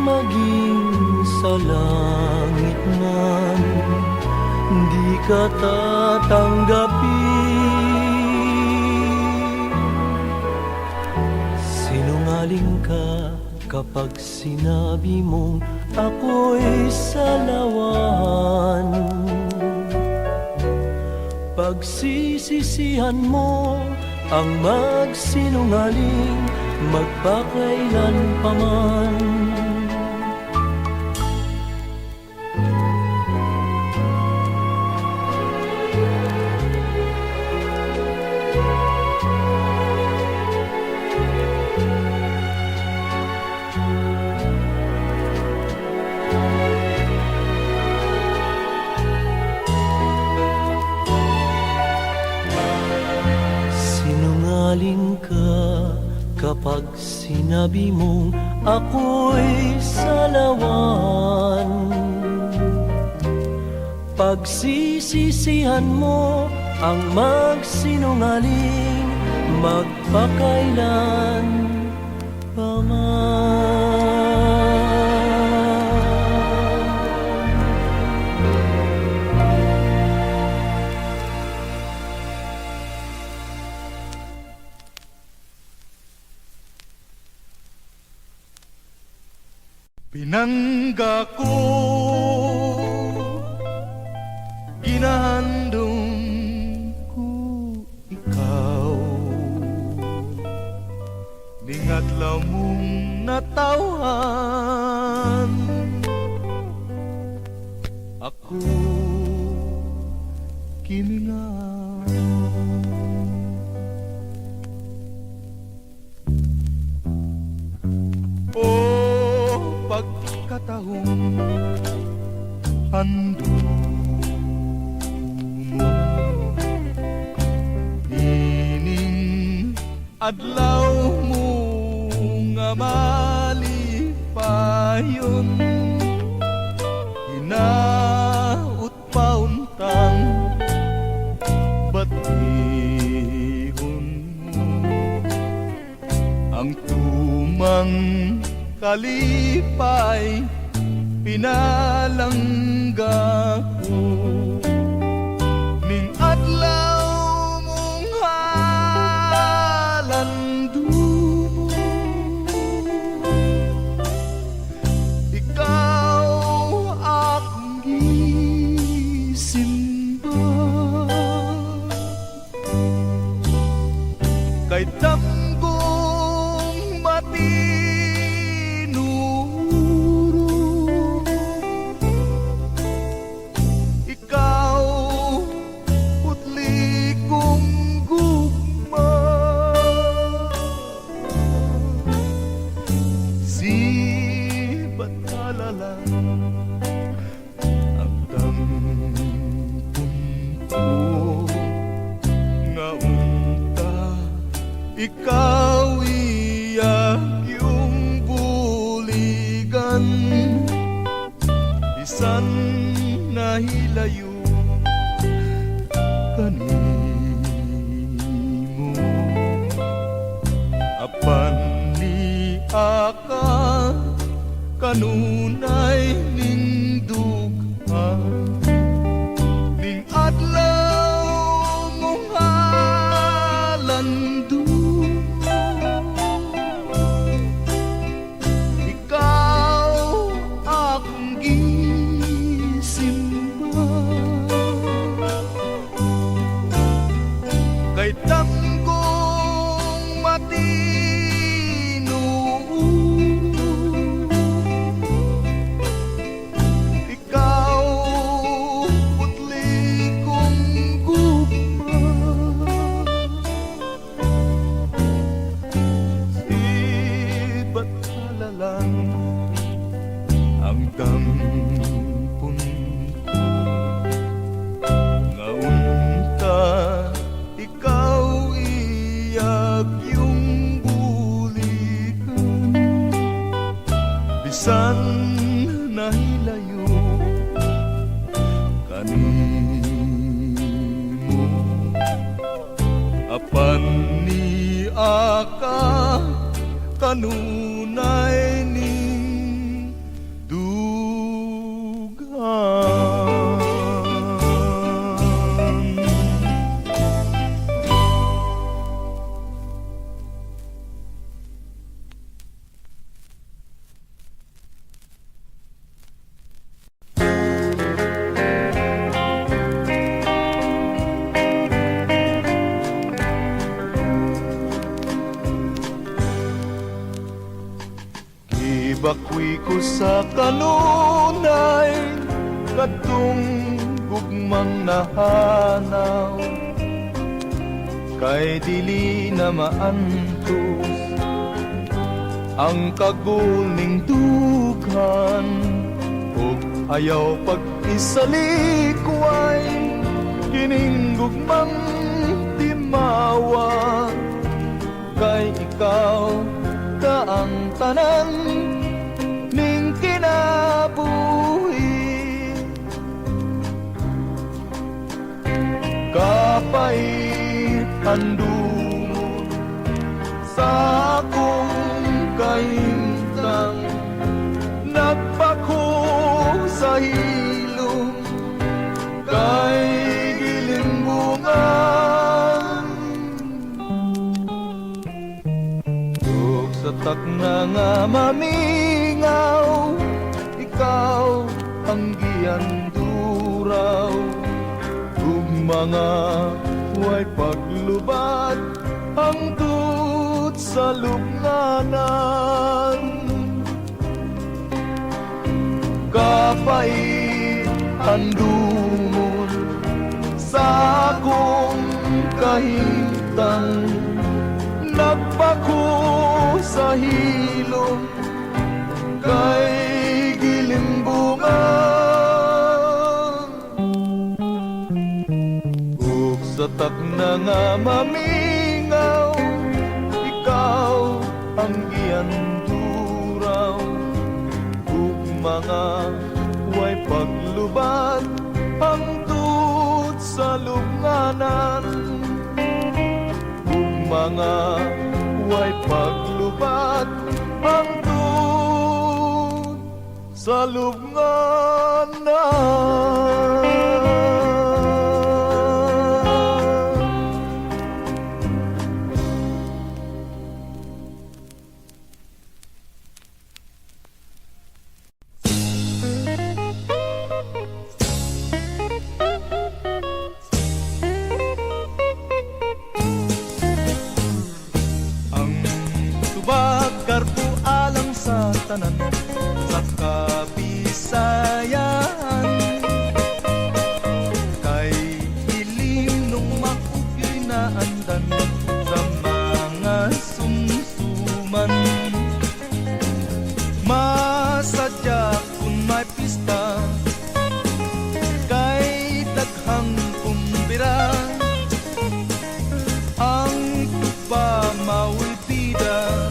maging sa langit man di ka tatanggapin. Sinungaling ka kapag sinabi mong ako'y salawan, pagsisisihan mo ang magsinungaling magpakailan paman. kapag sinabi mong ako'y salawan. Pagsisisihan mo ang magsinungaling magpakailan pa man. Pinangga ko, ginahandong ko ikaw, ningatlaw mong natawhan. Ako, kimingaw. Pagkatahong ando mo, ining adlaw mo nga malipayon, hinaut pauntang batihon mo ang tumang kalipay pinalangga ko, ning adlaw mong halando mo, ikaw akong gisimba, kay damgong mati ikaw iyak yung buligan, bisan nahilayo kanimo, apan ni aka kanunay ning dugha, ning adlaw mong halando. Kay tanggong matino, ikaw putli kong gugma, sibat halalang ang dampun ko, ngaunta ikaw iyak yung bulikan, bisan nahilayo kanimo, apan ni aka kanunay ning dughan. Bakwi ko sa kanunay kadtong gugmang nahanaw, kay dili na maantos ang kagulning dughan, ug ayaw pag-isalikway kining gugmang timawa, kay ikaw ka ang tanan ning kinabuhi. Kapait handumon sa akong kahimtang, nagpako sa hilom kay gilimbungan. Ug sa takna nga mamingaw, ikaw ang giyanduraw. Ug mga way paglubad hangtod sa lubnganan. Kapait handumon sa akong kahimtang, nagpako sa hilom kay gilimbungan. Ug sa takna nga mamingaw, ikaw ang giyanduraw. Ug mga way paglubad hangtod sa lubnganan. Ug mga way paglubad hangtod sa lubnganan. Sa tanan sa Kabisayan, kay hilim nung makugi na andan sa mga sumsuman. Masadya kung may pista, kay daghang kumbira, ang tupa mawilpida,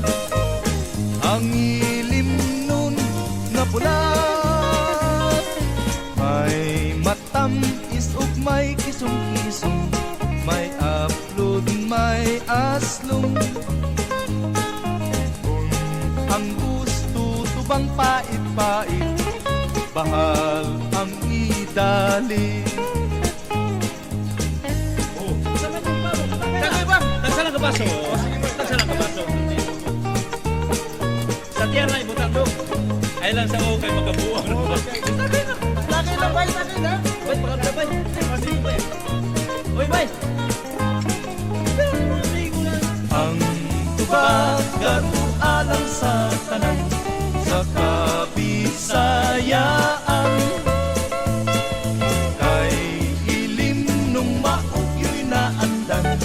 ang ilim nun nga bulat. May matamis ug may kisong-kisong, may aplod, may aslong. Kung ang gusto tubang pait-pait, bahal ang idali. Oh, saan ka ba? Tagsalang ka baso. Tagsalang ka baso. Sa tiyara, ibutang do. Ay lang sa kay magabuang. Laki lang, bay. Laki na. Bay, pakabla, bay. Masing, bay. Uy, bay. Ang tubagan alang sa tanan sa Kabisayaan, kay ilim nung maugyo'y naandan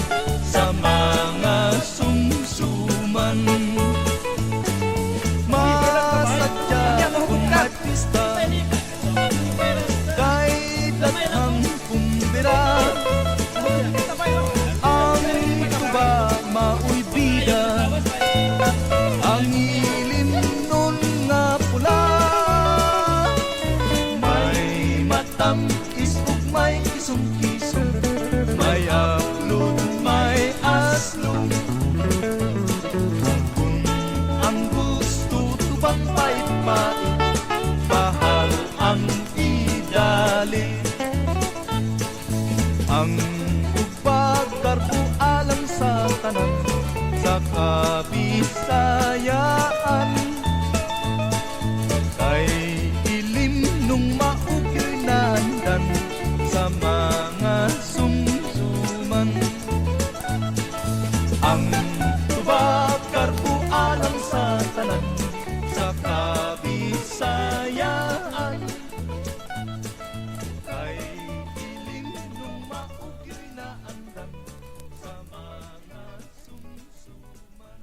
sa mga sumsuman. Masadya kung may pista, kay daghang kumbira, ang tuba mao'y bida, ang ilim nun nga pula. May matamis ug may kisong-kisong, may aplod, may aslong. Kung ang gusto tubang pait-pait, bahal ang idali. Ang ugpagkarpo alang sa tanan sa Kabisayaan, kay ilim nung maugyo'y naandan sa mga sumsuman. Ang tubag-karpo alang sa tanan sa Kabisayaan, kay ilim nung maugyo'y naandan sa mga sumsuman.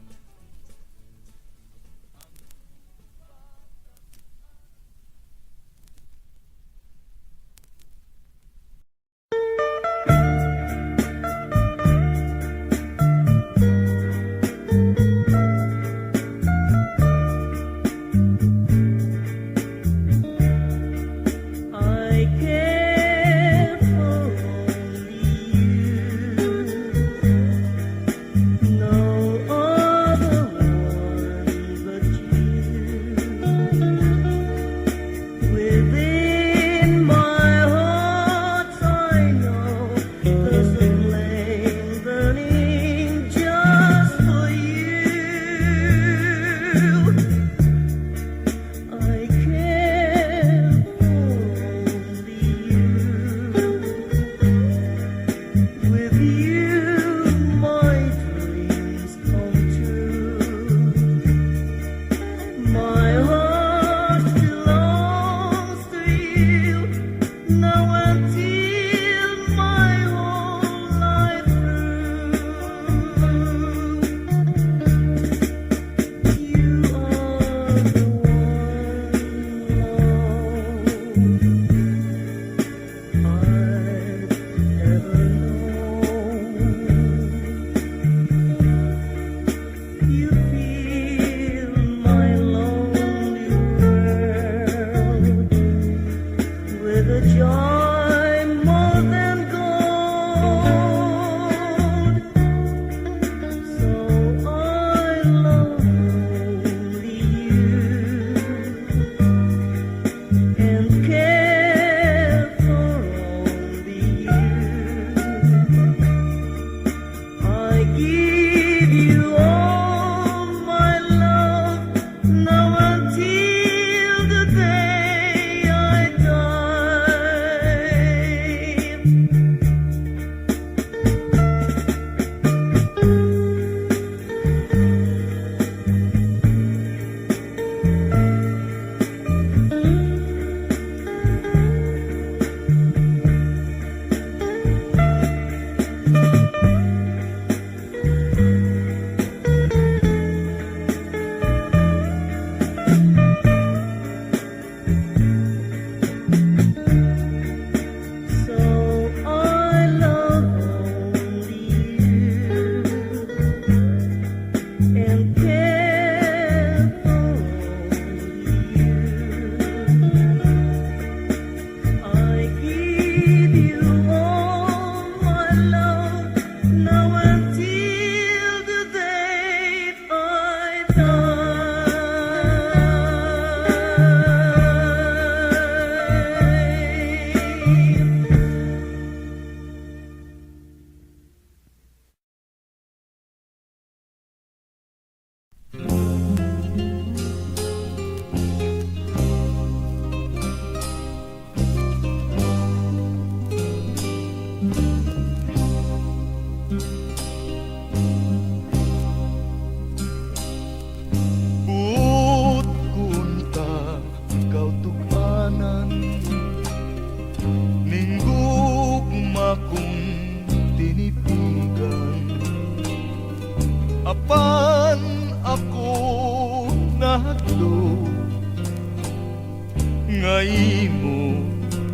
Mahimo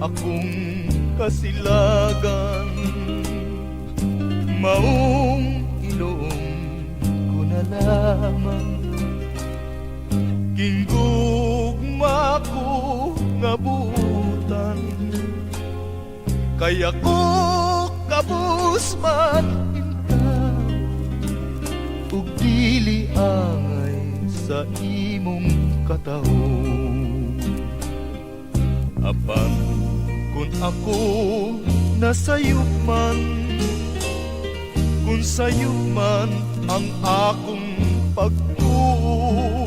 akong kasilagan, maong ilong ko na lamang. Kinggugma ko nga buutan, kaya ko kabus man intaw, ug dili angay sa imong katahon. Apan kung ako nasayop man, kung sayop man ang akong pagtuo,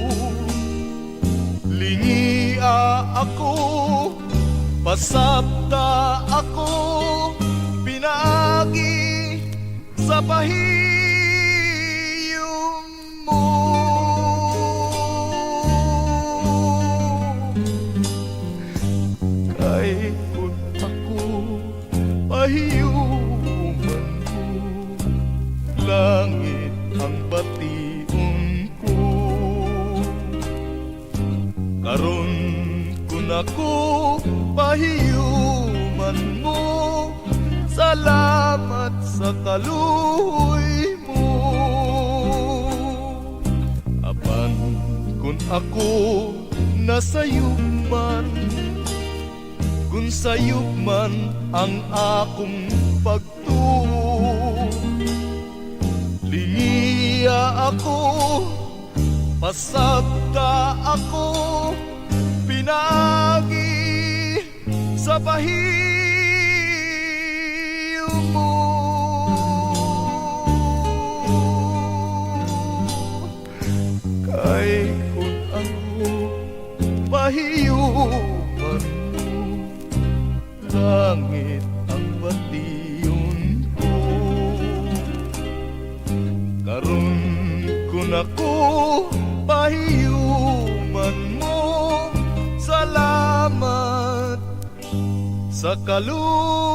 lingia ako, pasabta ako, pinaagi sa pahiyom mo. Kay kung ako pahiyuman mo, langit ang bation ko. Karon kung ako pahiyuman mo, salamat sa kaluoy mo. Apan kung ako nasayop man, kung sayop man ang akong pagtuo, lingia ako, pasabta ako, pinagi sa pahiyom mo. Kay kung ako pahiyuman mo, langit ang bation ko. Karon kung ako pahiyuman mo, salamat sa kaluoy